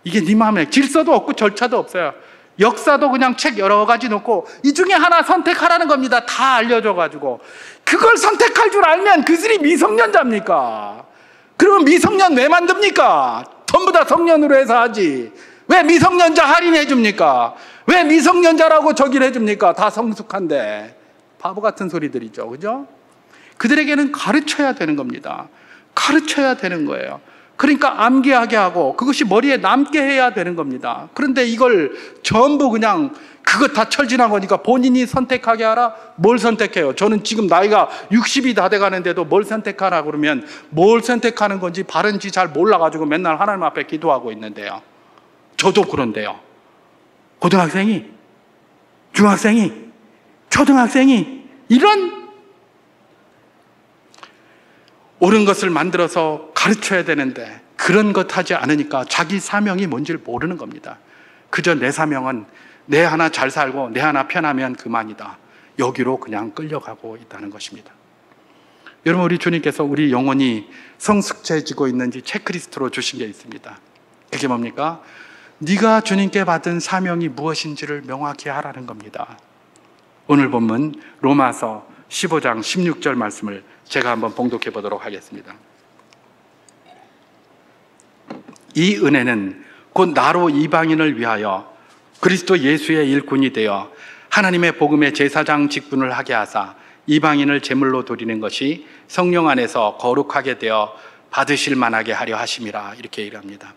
이게 네 마음에 질서도 없고 절차도 없어요. 역사도 그냥 책 여러 가지 놓고 이 중에 하나 선택하라는 겁니다. 다 알려줘가지고. 그걸 선택할 줄 알면 그들이 미성년자입니까? 그러면 미성년 왜 만듭니까? 전부 다 성년으로 해서 하지. 왜 미성년자 할인해 줍니까? 왜 미성년자라고 저기를 해줍니까? 다 성숙한데. 바보 같은 소리들이죠. 그죠? 그들에게는 가르쳐야 되는 겁니다. 가르쳐야 되는 거예요. 그러니까 암기하게 하고 그것이 머리에 남게 해야 되는 겁니다. 그런데 이걸 전부 그냥 그거 다 철진한 거니까 본인이 선택하게 하라? 뭘 선택해요? 저는 지금 나이가 60이 다 돼가는데도 뭘 선택하라 그러면 뭘 선택하는 건지 바른지 잘 몰라가지고 맨날 하나님 앞에 기도하고 있는데요. 저도 그런데요. 고등학생이, 중학생이, 초등학생이 이런 옳은 것을 만들어서 가르쳐야 되는데 그런 것 하지 않으니까 자기 사명이 뭔지를 모르는 겁니다. 그저 내 사명은 내 하나 잘 살고 내 하나 편하면 그만이다. 여기로 그냥 끌려가고 있다는 것입니다. 여러분, 우리 주님께서 우리 영혼이 성숙해지고 있는지 체크리스트로 주신 게 있습니다. 그게 뭡니까? 네가 주님께 받은 사명이 무엇인지를 명확히 하라는 겁니다. 오늘 본문 로마서 15장 16절 말씀을 제가 한번 봉독해 보도록 하겠습니다. 이 은혜는 곧 나로 이방인을 위하여 그리스도 예수의 일꾼이 되어 하나님의 복음의 제사장 직분을 하게 하사 이방인을 제물로 드리는 것이 성령 안에서 거룩하게 되어 받으실 만하게 하려 하심이라, 이렇게 얘기합니다.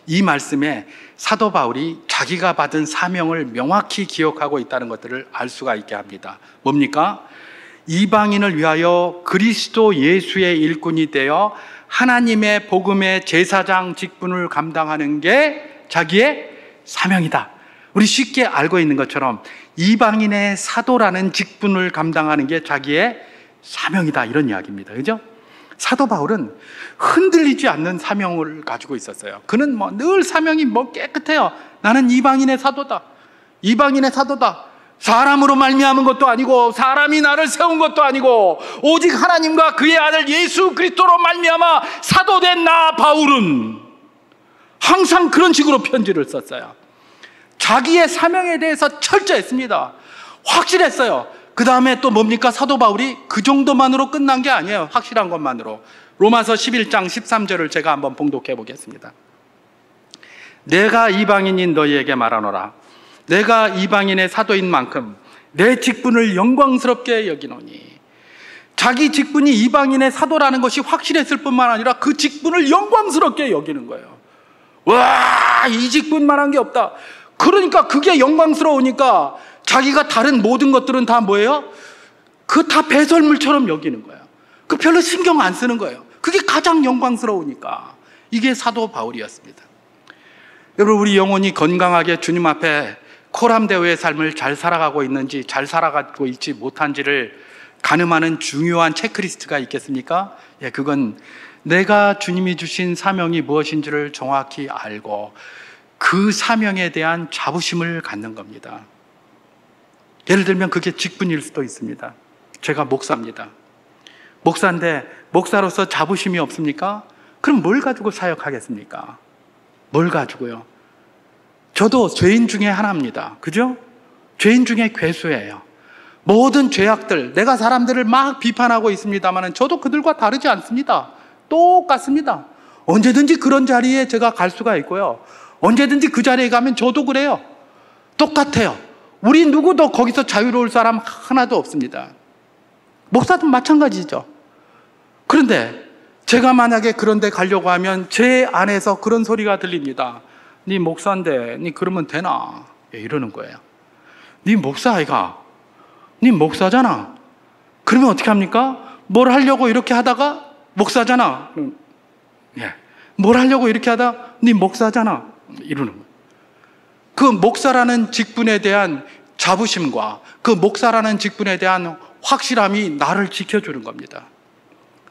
이 말씀에 사도 바울이 자기가 받은 사명을 명확히 기억하고 있다는 것들을 알 수가 있게 합니다. 뭡니까? 이방인을 위하여 그리스도 예수의 일꾼이 되어 하나님의 복음의 제사장 직분을 감당하는 게 자기의 사명이다. 우리 쉽게 알고 있는 것처럼 이방인의 사도라는 직분을 감당하는 게 자기의 사명이다, 이런 이야기입니다. 그죠? 사도 바울은 흔들리지 않는 사명을 가지고 있었어요. 그는 늘 사명이 깨끗해요. 나는 이방인의 사도다. 이방인의 사도다. 사람으로 말미암은 것도 아니고 사람이 나를 세운 것도 아니고 오직 하나님과 그의 아들 예수 그리스도로 말미암아 사도된 나 바울은, 항상 그런 식으로 편지를 썼어요. 자기의 사명에 대해서 철저했습니다. 확실했어요. 그 다음에 또 뭡니까? 사도 바울이 그 정도만으로 끝난 게 아니에요. 확실한 것만으로. 로마서 11장 13절을 제가 한번 봉독해 보겠습니다. 내가 이방인인 너희에게 말하노라. 내가 이방인의 사도인 만큼 내 직분을 영광스럽게 여기노니. 자기 직분이 이방인의 사도라는 것이 확실했을 뿐만 아니라 그 직분을 영광스럽게 여기는 거예요. 와, 이직뿐만한 게 없다. 그러니까 그게 영광스러우니까 자기가 다른 모든 것들은 다 뭐예요? 그 다 배설물처럼 여기는 거예요. 그 별로 신경 안 쓰는 거예요. 그게 가장 영광스러우니까. 이게 사도 바울이었습니다. 여러분, 우리 영혼이 건강하게 주님 앞에 코람데오의 삶을 잘 살아가고 있는지, 잘 살아가고 있지 못한지를 가늠하는 중요한 체크리스트가 있겠습니까? 예, 그건 내가 주님이 주신 사명이 무엇인지를 정확히 알고 그 사명에 대한 자부심을 갖는 겁니다. 예를 들면 그게 직분일 수도 있습니다. 제가 목사입니다. 목사인데 목사로서 자부심이 없습니까? 그럼 뭘 가지고 사역하겠습니까? 뭘 가지고요? 저도 죄인 중에 하나입니다. 그죠? 죄인 중에 괴수예요. 모든 죄악들, 내가 사람들을 막 비판하고 있습니다만 저도 그들과 다르지 않습니다. 똑같습니다. 언제든지 그런 자리에 제가 갈 수가 있고요. 언제든지 그 자리에 가면 저도 그래요. 똑같아요. 우리 누구도 거기서 자유로울 사람 하나도 없습니다. 목사도 마찬가지죠. 그런데 제가 만약에 그런 데 가려고 하면 제 안에서 그런 소리가 들립니다. 네 목사인데 네 그러면 되나? 이러는 거예요. 네 목사 아이가? 네 목사잖아. 그러면 어떻게 합니까? 뭘 하려고 이렇게 하다가 목사잖아. 예. 뭘 하려고 이렇게 하다 네 목사잖아. 이러는 거예요. 그 목사라는 직분에 대한 자부심과 그 목사라는 직분에 대한 확실함이 나를 지켜주는 겁니다.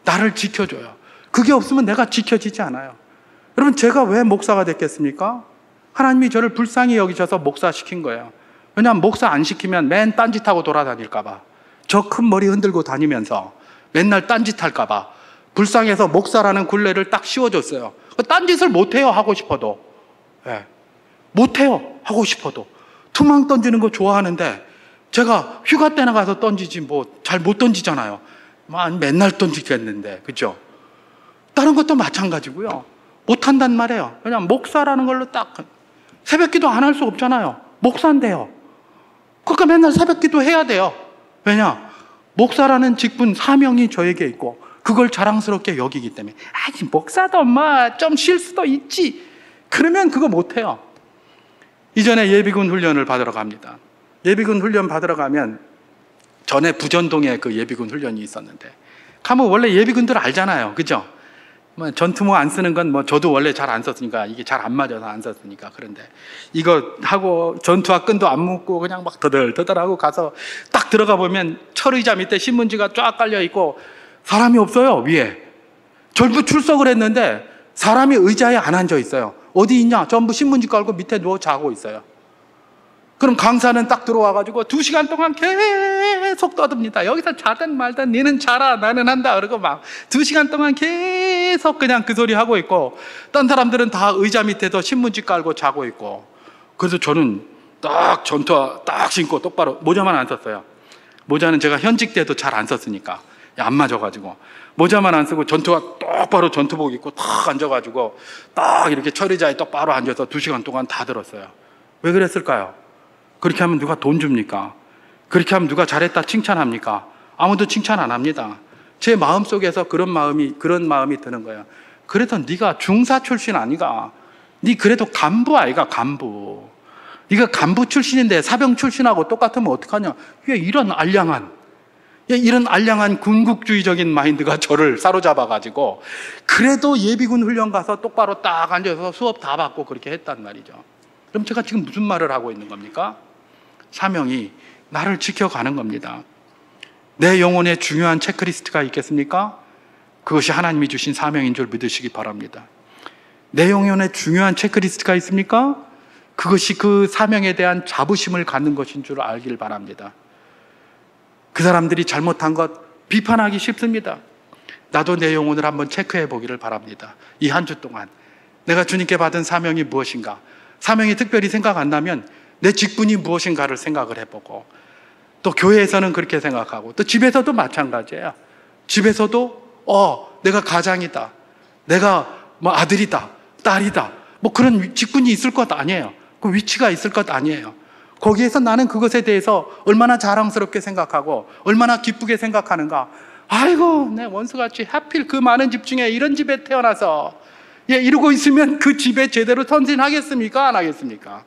나를 지켜줘요. 그게 없으면 내가 지켜지지 않아요. 여러분, 제가 왜 목사가 됐겠습니까? 하나님이 저를 불쌍히 여기셔서 목사 시킨 거예요. 왜냐하면 목사 안 시키면 맨 딴짓하고 돌아다닐까 봐. 저 큰 머리 흔들고 다니면서 맨날 딴짓할까 봐 불쌍해서 목사라는 굴레를 딱 씌워줬어요. 딴짓을 못해요, 하고 싶어도. 예. 못해요, 하고 싶어도. 투망 던지는 거 좋아하는데 제가 휴가 때나 가서 던지지 뭐 잘 못 던지잖아요. 맨날 던지겠는데, 그죠? 다른 것도 마찬가지고요. 못한단 말이에요. 그냥 목사라는 걸로 딱 새벽 기도 안 할 수 없잖아요. 목사인데요. 그러니까 맨날 새벽 기도 해야 돼요. 왜냐? 목사라는 직분, 사명이 저에게 있고 그걸 자랑스럽게 여기기 때문에 목사도 엄마 좀 쉴 수도 있지. 그러면 그거 못해요. 이전에 예비군 훈련을 받으러 갑니다. 예비군 훈련 받으러 가면 전에 부전동에 그 예비군 훈련이 있었는데 가면 원래 예비군들 알잖아요. 그죠? 뭐 전투모 안 쓰는 건 뭐 저도 원래 잘 안 썼으니까 이게 잘 안 맞아서 안 썼으니까. 그런데 이거 하고 전투화 끈도 안 묶고 그냥 막 더덜더덜하고 가서 딱 들어가 보면 철의자 밑에 신문지가 쫙 깔려 있고 사람이 없어요, 위에. 전부 출석을 했는데 사람이 의자에 안 앉아 있어요. 어디 있냐? 전부 신문지 깔고 밑에 누워 자고 있어요. 그럼 강사는 딱 들어와가지고 2시간 동안 계속 떠듭니다. 여기서 자든 말든 니는 자라 나는 한다 그러고 막 2시간 동안 계속 그냥 그 소리 하고 있고 딴 사람들은 다 의자 밑에서 신문지 깔고 자고 있고. 그래서 저는 딱 전투화 딱 신고 똑바로 모자만 안 썼어요. 모자는 제가 현직 때도 잘 안 썼으니까 안 맞아가지고 모자만 안 쓰고 전투화 똑바로 전투복 입고 딱 앉아가지고 딱 이렇게 철의자에 똑바로 앉아서 2시간 동안 다 들었어요. 왜 그랬을까요? 그렇게 하면 누가 돈 줍니까? 그렇게 하면 누가 잘했다 칭찬합니까? 아무도 칭찬 안 합니다. 제 마음속에서 그런 마음이 드는 거예요. 그래도 네가 중사 출신 아니가? 네 그래도 간부 아이가, 간부. 네가 간부 출신인데 사병 출신하고 똑같으면 어떡하냐? 이런 알량한 군국주의적인 마인드가 저를 사로잡아가지고 그래도 예비군 훈련 가서 똑바로 딱 앉아서 수업 다 받고 그렇게 했단 말이죠. 그럼 제가 지금 무슨 말을 하고 있는 겁니까? 사명이 나를 지켜가는 겁니다. 내 영혼에 중요한 체크리스트가 있겠습니까? 그것이 하나님이 주신 사명인 줄 믿으시기 바랍니다. 내 영혼에 중요한 체크리스트가 있습니까? 그것이 그 사명에 대한 자부심을 갖는 것인 줄 알길 바랍니다. 그 사람들이 잘못한 것 비판하기 쉽습니다. 나도 내 영혼을 한번 체크해 보기를 바랍니다. 이 한 주 동안 내가 주님께 받은 사명이 무엇인가? 사명이 특별히 생각 안 나면 내 직분이 무엇인가를 생각을 해보고 또 교회에서는 그렇게 생각하고 또 집에서도 마찬가지예요. 집에서도 내가 가장이다. 내가 뭐 아들이다. 딸이다. 뭐 그런 직분이 있을 것 아니에요. 그 위치가 있을 것 아니에요. 거기에서 나는 그것에 대해서 얼마나 자랑스럽게 생각하고 얼마나 기쁘게 생각하는가. 아이고 내 원수같이 하필 그 많은 집 중에 이런 집에 태어나서 이러고 있으면 그 집에 제대로 선진하겠습니까? 안 하겠습니까?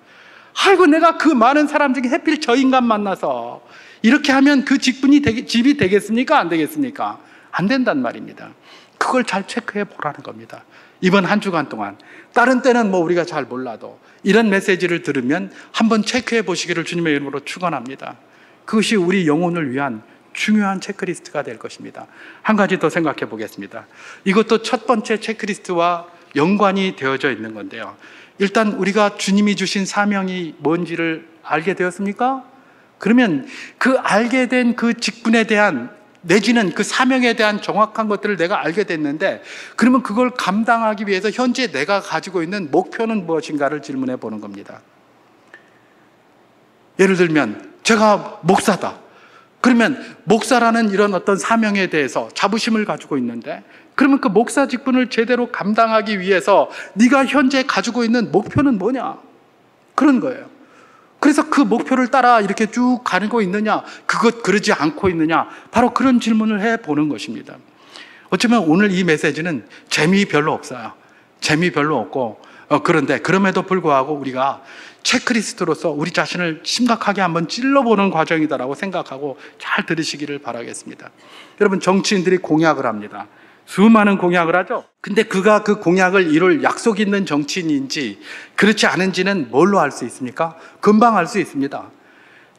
아이고, 내가 그 많은 사람 중에 하필 저 인간 만나서 이렇게 하면 그 집이 되겠습니까? 안 되겠습니까? 안 된단 말입니다. 그걸 잘 체크해 보라는 겁니다. 이번 한 주간 동안 다른 때는 뭐 우리가 잘 몰라도 이런 메시지를 들으면 한번 체크해 보시기를 주님의 이름으로 축원합니다. 그것이 우리 영혼을 위한 중요한 체크리스트가 될 것입니다. 한 가지 더 생각해 보겠습니다. 이것도 첫 번째 체크리스트와 연관이 되어져 있는 건데요. 일단 우리가 주님이 주신 사명이 뭔지를 알게 되었습니까? 그러면 그 알게 된 그 직분에 대한 내지는 그 사명에 대한 정확한 것들을 내가 알게 됐는데, 그러면 그걸 감당하기 위해서 현재 내가 가지고 있는 목표는 무엇인가를 질문해 보는 겁니다. 예를 들면 제가 목사다. 그러면 목사라는 이런 어떤 사명에 대해서 자부심을 가지고 있는데, 그러면 그 목사 직분을 제대로 감당하기 위해서 네가 현재 가지고 있는 목표는 뭐냐? 그런 거예요. 그래서 그 목표를 따라 이렇게 쭉 가고 있느냐, 그러지 않고 있느냐, 바로 그런 질문을 해보는 것입니다. 어쩌면 오늘 이 메시지는 재미 별로 없어요. 재미 별로 없고, 그런데 그럼에도 불구하고 우리가 체크리스트로서 우리 자신을 심각하게 한번 찔러보는 과정이다라고 생각하고 잘 들으시기를 바라겠습니다. 여러분, 정치인들이 공약을 합니다. 수많은 공약을 하죠. 근데 그가 그 공약을 이룰 약속 있는 정치인인지 그렇지 않은지는 뭘로 알 수 있습니까? 금방 알 수 있습니다.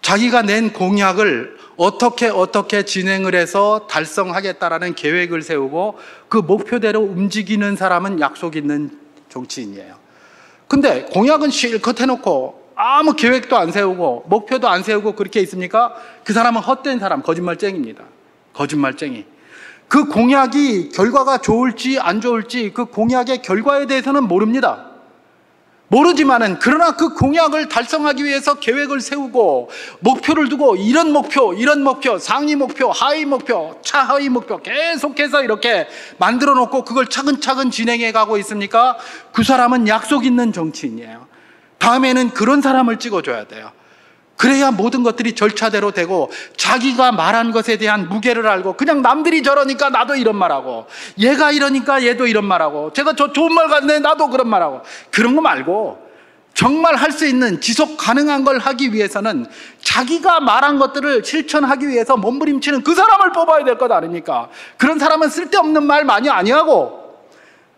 자기가 낸 공약을 어떻게 진행을 해서 달성하겠다라는 계획을 세우고 그 목표대로 움직이는 사람은 약속 있는 정치인이에요. 근데 공약은 실컷 해놓고 아무 계획도 안 세우고 목표도 안 세우고 그렇게 있습니까? 그 사람은 헛된 사람, 거짓말쟁이입니다. 거짓말쟁이. 그 공약이 결과가 좋을지 안 좋을지 그 공약의 결과에 대해서는 모릅니다. 모르지만은 그러나 그 공약을 달성하기 위해서 계획을 세우고 목표를 두고 이런 목표, 상위 목표, 하위 목표, 차하위 목표 계속해서 이렇게 만들어 놓고 그걸 차근차근 진행해 가고 있습니까? 그 사람은 약속 있는 정치인이에요. 다음에는 그런 사람을 찍어줘야 돼요. 그래야 모든 것들이 절차대로 되고 자기가 말한 것에 대한 무게를 알고, 그냥 남들이 저러니까 나도 이런 말하고, 얘가 이러니까 얘도 이런 말하고, 제가 저 좋은 말 같네 나도 그런 말하고, 그런 거 말고 정말 할 수 있는 지속 가능한 걸 하기 위해서는 자기가 말한 것들을 실천하기 위해서 몸부림치는 그 사람을 뽑아야 될 것 아닙니까? 그런 사람은 쓸데없는 말 많이 아니하고,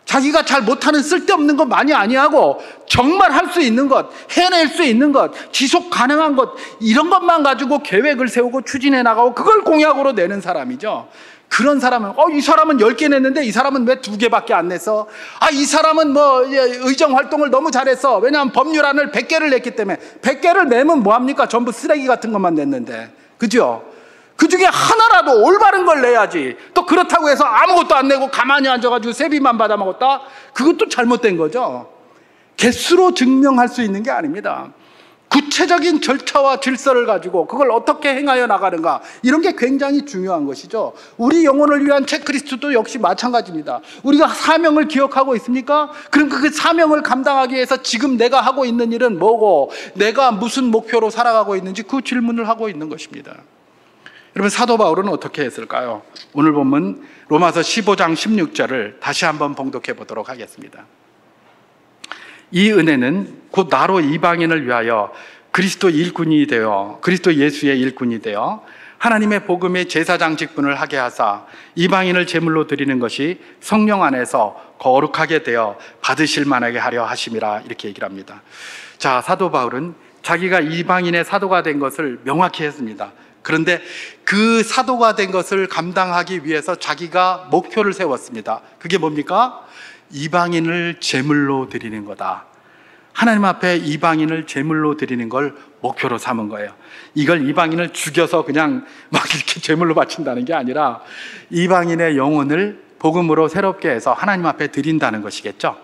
자기가 잘 못하는 쓸데없는 것 많이 아니하고, 정말 할 수 있는 것, 해낼 수 있는 것, 지속 가능한 것, 이런 것만 가지고 계획을 세우고 추진해 나가고 그걸 공약으로 내는 사람이죠. 그런 사람은 이 사람은 10개 냈는데 이 사람은 왜 2개밖에 안 냈어? 이 사람은 의정 활동을 너무 잘했어. 왜냐하면 법률안을 100개를 냈기 때문에. 100개를 내면 뭐합니까? 전부 쓰레기 같은 것만 냈는데, 그죠? 그 중에 하나라도 올바른 걸 내야지. 또 그렇다고 해서 아무것도 안 내고 가만히 앉아가지고 세비만 받아 먹었다? 그것도 잘못된 거죠. 개수로 증명할 수 있는 게 아닙니다. 구체적인 절차와 질서를 가지고 그걸 어떻게 행하여 나가는가, 이런 게 굉장히 중요한 것이죠. 우리 영혼을 위한 체크리스트도 역시 마찬가지입니다. 우리가 사명을 기억하고 있습니까? 그럼 그 사명을 감당하기 위해서 지금 내가 하고 있는 일은 뭐고, 내가 무슨 목표로 살아가고 있는지 그 질문을 하고 있는 것입니다. 여러분, 사도 바울은 어떻게 했을까요? 오늘 본문 로마서 15장 16절을 다시 한번 봉독해 보도록 하겠습니다. 이 은혜는 곧 나로 이방인을 위하여 그리스도 일꾼이 되어, 그리스도 예수의 일꾼이 되어 하나님의 복음의 제사장 직분을 하게 하사 이방인을 제물로 드리는 것이 성령 안에서 거룩하게 되어 받으실 만하게 하려 하심이라, 이렇게 얘기를 합니다. 자, 사도 바울은 자기가 이방인의 사도가 된 것을 명확히 했습니다. 그런데 그 사도가 된 것을 감당하기 위해서 자기가 목표를 세웠습니다. 그게 뭡니까? 이방인을 제물로 드리는 거다. 하나님 앞에 이방인을 제물로 드리는 걸 목표로 삼은 거예요. 이걸 이방인을 죽여서 그냥 막 이렇게 제물로 바친다는 게 아니라 이방인의 영혼을 복음으로 새롭게 해서 하나님 앞에 드린다는 것이겠죠.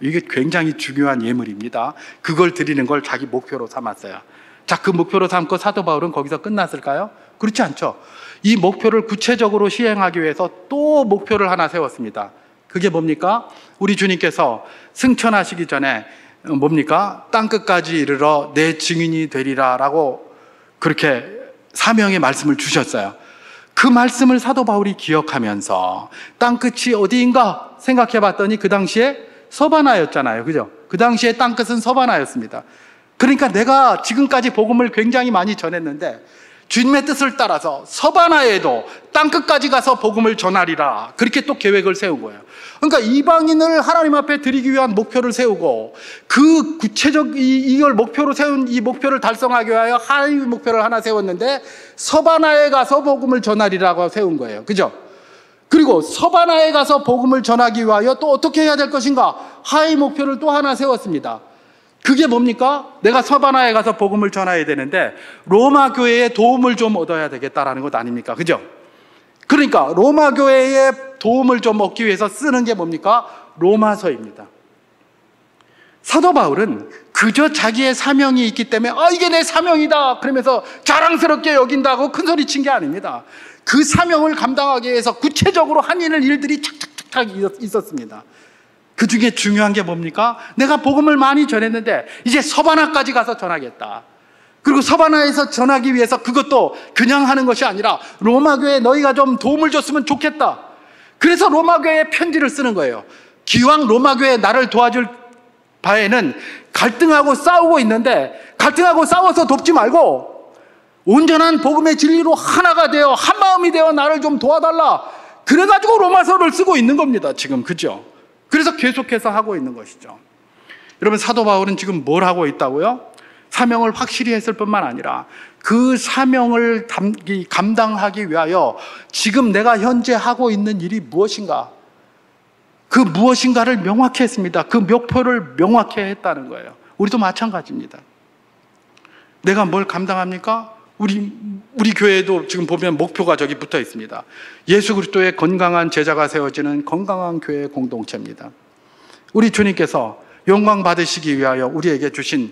이게 굉장히 중요한 예물입니다. 그걸 드리는 걸 자기 목표로 삼았어요. 자, 그 목표로 삼고 사도 바울은 거기서 끝났을까요? 그렇지 않죠. 이 목표를 구체적으로 시행하기 위해서 또 목표를 하나 세웠습니다. 그게 뭡니까? 우리 주님께서 승천하시기 전에 뭡니까? 땅끝까지 이르러 내 증인이 되리라 라고 그렇게 사명의 말씀을 주셨어요. 그 말씀을 사도 바울이 기억하면서 땅끝이 어디인가 생각해 봤더니 그 당시에 서바나였잖아요. 그죠? 그 당시에 땅끝은 서바나였습니다. 그러니까 내가 지금까지 복음을 굉장히 많이 전했는데 주님의 뜻을 따라서 서바나에도 땅끝까지 가서 복음을 전하리라. 그렇게 또 계획을 세운 거예요. 그러니까 이방인을 하나님 앞에 드리기 위한 목표를 세우고 그 구체적 이걸 목표로 세운 이 목표를 달성하기 위하여 하나님의 목표를 하나 세웠는데 서바나에 가서 복음을 전하리라고 세운 거예요. 그죠? 그리고 서바나에 가서 복음을 전하기 위하여 또 어떻게 해야 될 것인가? 하나의 목표를 또 하나 세웠습니다. 그게 뭡니까? 내가 서바나에 가서 복음을 전해야 되는데 로마 교회의 도움을 좀 얻어야 되겠다라는 것 아닙니까? 그죠? 그러니까 로마 교회의 도움을 좀 얻기 위해서 쓰는 게 뭡니까? 로마서입니다. 사도 바울은 그저 자기의 사명이 있기 때문에 이게 내 사명이다 그러면서 자랑스럽게 여긴다고 큰 소리 친 게 아닙니다. 그 사명을 감당하기 위해서 구체적으로 하는 일들이 착착착착 있었습니다. 그 중에 중요한 게 뭡니까? 내가 복음을 많이 전했는데 이제 서바나까지 가서 전하겠다. 그리고 서바나에서 전하기 위해서 그것도 그냥 하는 것이 아니라 로마교회에 너희가 좀 도움을 줬으면 좋겠다. 그래서 로마교회에 편지를 쓰는 거예요. 기왕 로마교회에 나를 도와줄 바에는 갈등하고 싸우고 있는데 갈등하고 싸워서 돕지 말고 온전한 복음의 진리로 하나가 되어 한마음이 되어 나를 좀 도와달라. 그래가지고 로마서를 쓰고 있는 겁니다. 지금 그죠? 그래서 계속해서 하고 있는 것이죠. 여러분 사도 바울은 지금 뭘 하고 있다고요? 사명을 확실히 했을 뿐만 아니라 그 사명을 감당하기 위하여 지금 내가 현재 하고 있는 일이 무엇인가? 그 무엇인가를 명확히 했습니다. 그 목표를 명확히 했다는 거예요. 우리도 마찬가지입니다. 내가 뭘 감당합니까? 우리 교회도 지금 보면 목표가 저기 붙어 있습니다. 예수 그리스도의 건강한 제자가 세워지는 건강한 교회 공동체입니다. 우리 주님께서 영광 받으시기 위하여 우리에게 주신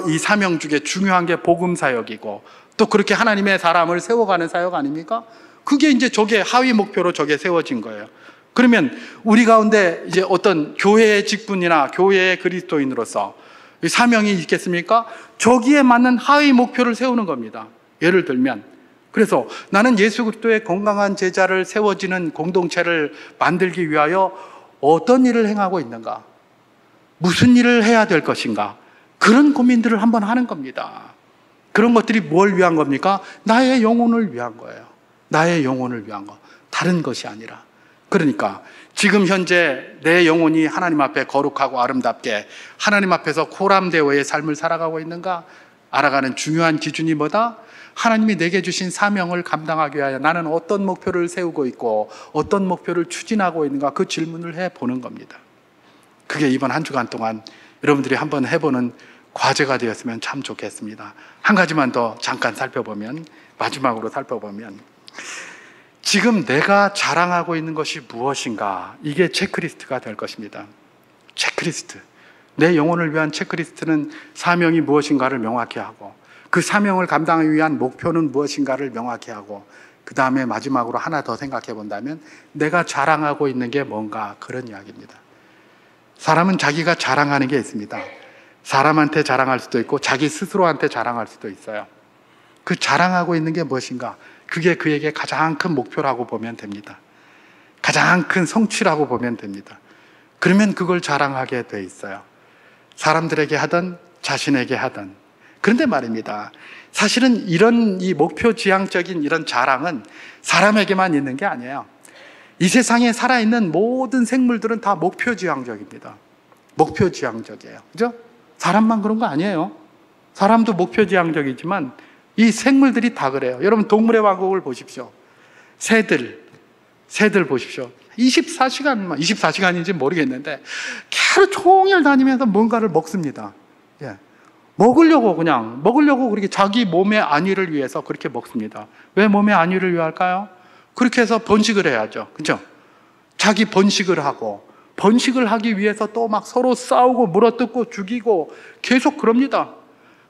이 사명 중에 중요한 게 복음 사역이고 또 그렇게 하나님의 사람을 세워가는 사역 아닙니까? 그게 이제 저게 하위 목표로 저게 세워진 거예요. 그러면 우리 가운데 이제 어떤 교회의 직분이나 교회의 그리스도인으로서 사명이 있겠습니까? 저기에 맞는 하위 목표를 세우는 겁니다. 예를 들면 그래서 나는 예수 그리스도의 건강한 제자를 세워지는 공동체를 만들기 위하여 어떤 일을 행하고 있는가? 무슨 일을 해야 될 것인가? 그런 고민들을 한번 하는 겁니다. 그런 것들이 뭘 위한 겁니까? 나의 영혼을 위한 거예요. 나의 영혼을 위한 거. 다른 것이 아니라. 그러니까 지금 현재 내 영혼이 하나님 앞에 거룩하고 아름답게 하나님 앞에서 코람데오의 삶을 살아가고 있는가? 알아가는 중요한 기준이 뭐다? 하나님이 내게 주신 사명을 감당하기 위하여 나는 어떤 목표를 세우고 있고 어떤 목표를 추진하고 있는가? 그 질문을 해보는 겁니다. 그게 이번 한 주간 동안 여러분들이 한번 해보는 과제가 되었으면 참 좋겠습니다. 한 가지만 더 잠깐 살펴보면, 마지막으로 살펴보면 지금 내가 자랑하고 있는 것이 무엇인가? 이게 체크리스트가 될 것입니다. 체크리스트. 내 영혼을 위한 체크리스트는 사명이 무엇인가를 명확히 하고 그 사명을 감당하기 위한 목표는 무엇인가를 명확히 하고 그 다음에 마지막으로 하나 더 생각해 본다면 내가 자랑하고 있는 게 뭔가 그런 이야기입니다. 사람은 자기가 자랑하는 게 있습니다. 사람한테 자랑할 수도 있고 자기 스스로한테 자랑할 수도 있어요. 그 자랑하고 있는 게 무엇인가? 그게 그에게 가장 큰 목표라고 보면 됩니다. 가장 큰 성취라고 보면 됩니다. 그러면 그걸 자랑하게 돼 있어요. 사람들에게 하든 자신에게 하든. 그런데 말입니다. 사실은 이런 이 목표 지향적인 이런 자랑은 사람에게만 있는 게 아니에요. 이 세상에 살아있는 모든 생물들은 다 목표 지향적입니다. 목표 지향적이에요. 그죠? 사람만 그런 거 아니에요. 사람도 목표 지향적이지만 이 생물들이 다 그래요. 여러분 동물의 왕국을 보십시오. 새들 보십시오. 24시간인지 모르겠는데 하루 종일 다니면서 뭔가를 먹습니다. 예. 먹으려고 그렇게 자기 몸의 안위를 위해서 그렇게 먹습니다. 왜 몸의 안위를 위할까요? 그렇게 해서 번식을 해야죠. 그죠? 자기 번식을 하고 번식을 하기 위해서 또 막 서로 싸우고 물어뜯고 죽이고 계속 그럽니다.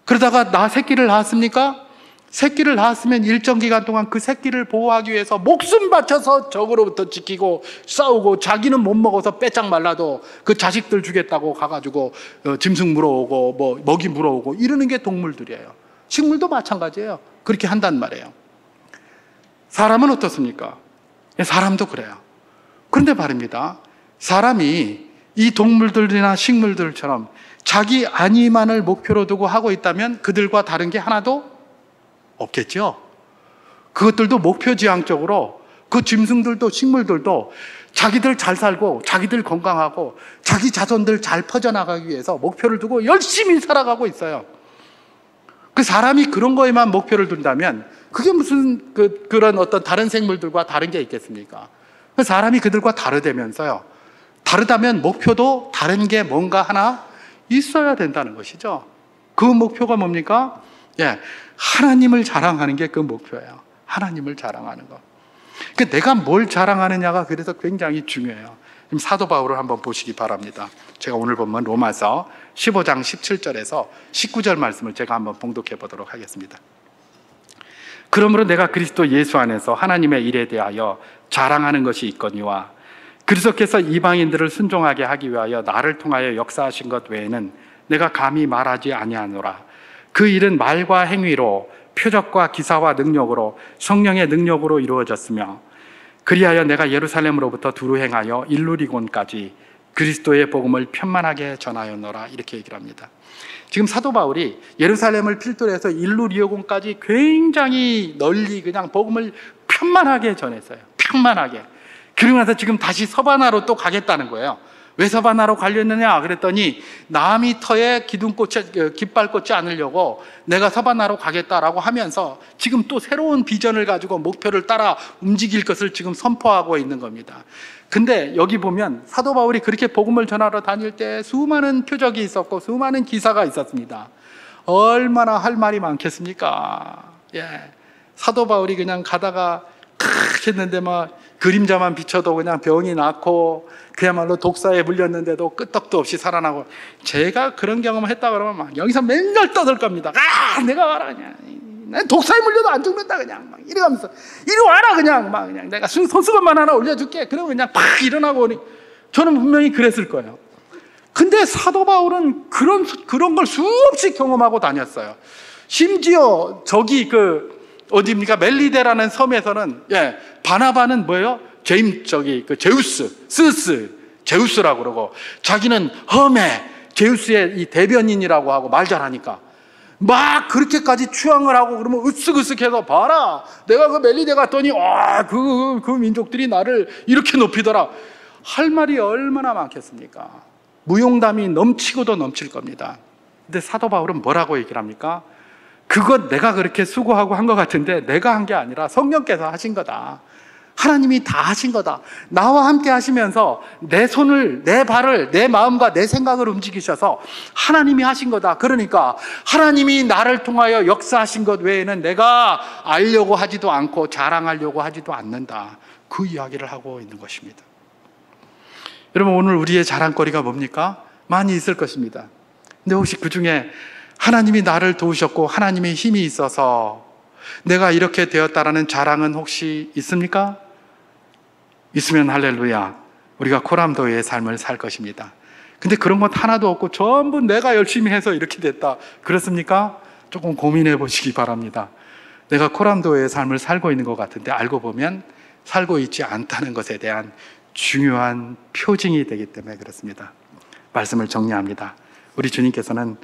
그러다가 새끼를 낳았습니까? 새끼를 낳았으면 일정 기간 동안 그 새끼를 보호하기 위해서 목숨 바쳐서 적으로부터 지키고 싸우고 자기는 못 먹어서 빼짝 말라도 그 자식들 주겠다고 가가지고 짐승 물어오고 뭐 먹이 물어오고 이러는 게 동물들이에요. 식물도 마찬가지예요. 그렇게 한단 말이에요. 사람은 어떻습니까? 사람도 그래요. 그런데 말입니다. 사람이 이 동물들이나 식물들처럼 자기 안위만을 목표로 두고 하고 있다면 그들과 다른 게 하나도 없겠죠. 그것들도 목표지향적으로 그 짐승들도 식물들도 자기들 잘 살고 자기들 건강하고 자기 자손들 잘 퍼져나가기 위해서 목표를 두고 열심히 살아가고 있어요. 그 사람이 그런 거에만 목표를 둔다면 그게 무슨 그런 어떤 다른 생물들과 다른 게 있겠습니까? 그 사람이 그들과 다르다면서요. 다르다면 목표도 다른 게 뭔가 하나 있어야 된다는 것이죠. 그 목표가 뭡니까? 하나님을 자랑하는 게 그 목표예요. 하나님을 자랑하는 거. 내가 뭘 자랑하느냐가 그래서 굉장히 중요해요. 지금 사도 바울을 한번 보시기 바랍니다. 제가 오늘 보면 로마서 15장 17절에서 19절 말씀을 제가 한번 봉독해 보도록 하겠습니다. 그러므로 내가 그리스도 예수 안에서 하나님의 일에 대하여 자랑하는 것이 있거니와 그리스도께서 이방인들을 순종하게 하기 위하여 나를 통하여 역사하신 것 외에는 내가 감히 말하지 아니하노라. 그 일은 말과 행위로 표적과 기사와 능력으로 성령의 능력으로 이루어졌으며 그리하여 내가 예루살렘으로부터 두루 행하여 일루리곤까지 그리스도의 복음을 편만하게 전하였노라. 이렇게 얘기를 합니다. 지금 사도 바울이 예루살렘을 필두로 해서 일루리곤까지 굉장히 널리 그냥 복음을 편만하게 전했어요. 편만하게. 그러고 나서 지금 다시 서바나로 또 가겠다는 거예요. 왜 서바나로 가려느냐 그랬더니 나아미 터에 깃발 꽂지 않으려고 내가 서바나로 가겠다라고 하면서 지금 또 새로운 비전을 가지고 목표를 따라 움직일 것을 지금 선포하고 있는 겁니다. 근데 여기 보면 사도 바울이 그렇게 복음을 전하러 다닐 때 수많은 표적이 있었고 수많은 기사가 있었습니다. 얼마나 할 말이 많겠습니까? 사도 바울이 그냥 가다가 했는데 막 그림자만 비춰도 그냥 병이 낫고 그야말로 독사에 물렸는데도 끄떡도 없이 살아나고, 제가 그런 경험을 했다 그러면 막 여기서 맨날 떠들 겁니다. 내가 와라 그냥, 난 독사에 물려도 안 죽는다 그냥 막 이러면서 이리 와라 그냥 막 그냥 내가 손수건만 하나 올려줄게. 그러면 그냥 팍 일어나고 오니 저는 분명히 그랬을 거예요. 근데 사도 바울은 그런 걸 수없이 경험하고 다녔어요. 심지어 저기 어디입니까? 멜리데라는 섬에서는 바나바는 뭐예요? 제우스라고 그러고 자기는 험해, 제우스의 이 대변인이라고 하고 말 잘하니까 막 그렇게까지 추앙을 하고 그러면 으쓱으쓱해서 봐라, 내가 그 멜리데 갔더니 그 민족들이 나를 이렇게 높이더라. 할 말이 얼마나 많겠습니까? 무용담이 넘치고도 넘칠 겁니다. 근데 사도 바울은 뭐라고 얘기를 합니까? 그것 내가 그렇게 수고하고 한 것 같은데 내가 한 게 아니라 성령께서 하신 거다. 하나님이 다 하신 거다. 나와 함께 하시면서 내 손을, 내 발을, 내 마음과 내 생각을 움직이셔서 하나님이 하신 거다. 그러니까 하나님이 나를 통하여 역사하신 것 외에는 내가 알려고 하지도 않고 자랑하려고 하지도 않는다. 그 이야기를 하고 있는 것입니다. 여러분, 오늘 우리의 자랑거리가 뭡니까? 많이 있을 것입니다. 근데 혹시 그 중에 하나님이 나를 도우셨고 하나님의 힘이 있어서 내가 이렇게 되었다라는 자랑은 혹시 있습니까? 있으면 할렐루야, 우리가 코람도의 삶을 살 것입니다. 근데 그런 건 하나도 없고 전부 내가 열심히 해서 이렇게 됐다, 그렇습니까? 조금 고민해 보시기 바랍니다. 내가 코람도의 삶을 살고 있는 것 같은데 알고 보면 살고 있지 않다는 것에 대한 중요한 표징이 되기 때문에 그렇습니다. 말씀을 정리합니다. 우리 주님께서는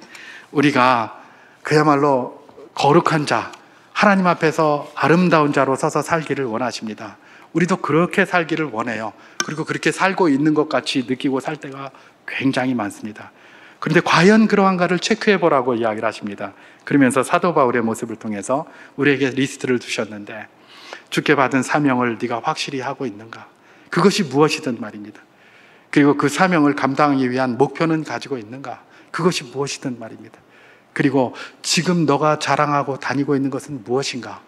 우리가 그야말로 거룩한 자, 하나님 앞에서 아름다운 자로 서서 살기를 원하십니다. 우리도 그렇게 살기를 원해요. 그리고 그렇게 살고 있는 것 같이 느끼고 살 때가 굉장히 많습니다. 그런데 과연 그러한가를 체크해 보라고 이야기를 하십니다. 그러면서 사도 바울의 모습을 통해서 우리에게 리스트를 두셨는데, 주께 받은 사명을 네가 확실히 하고 있는가? 그것이 무엇이든 말입니다. 그리고 그 사명을 감당하기 위한 목표는 가지고 있는가? 그것이 무엇이든 말입니다. 그리고 지금 너가 자랑하고 다니고 있는 것은 무엇인가?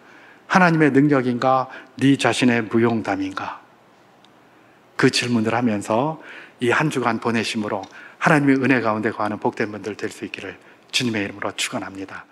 하나님의 능력인가? 네 자신의 무용담인가? 그 질문을 하면서 이 한 주간 보내심으로 하나님의 은혜 가운데 거하는 복된 분들 될 수 있기를 주님의 이름으로 축원합니다.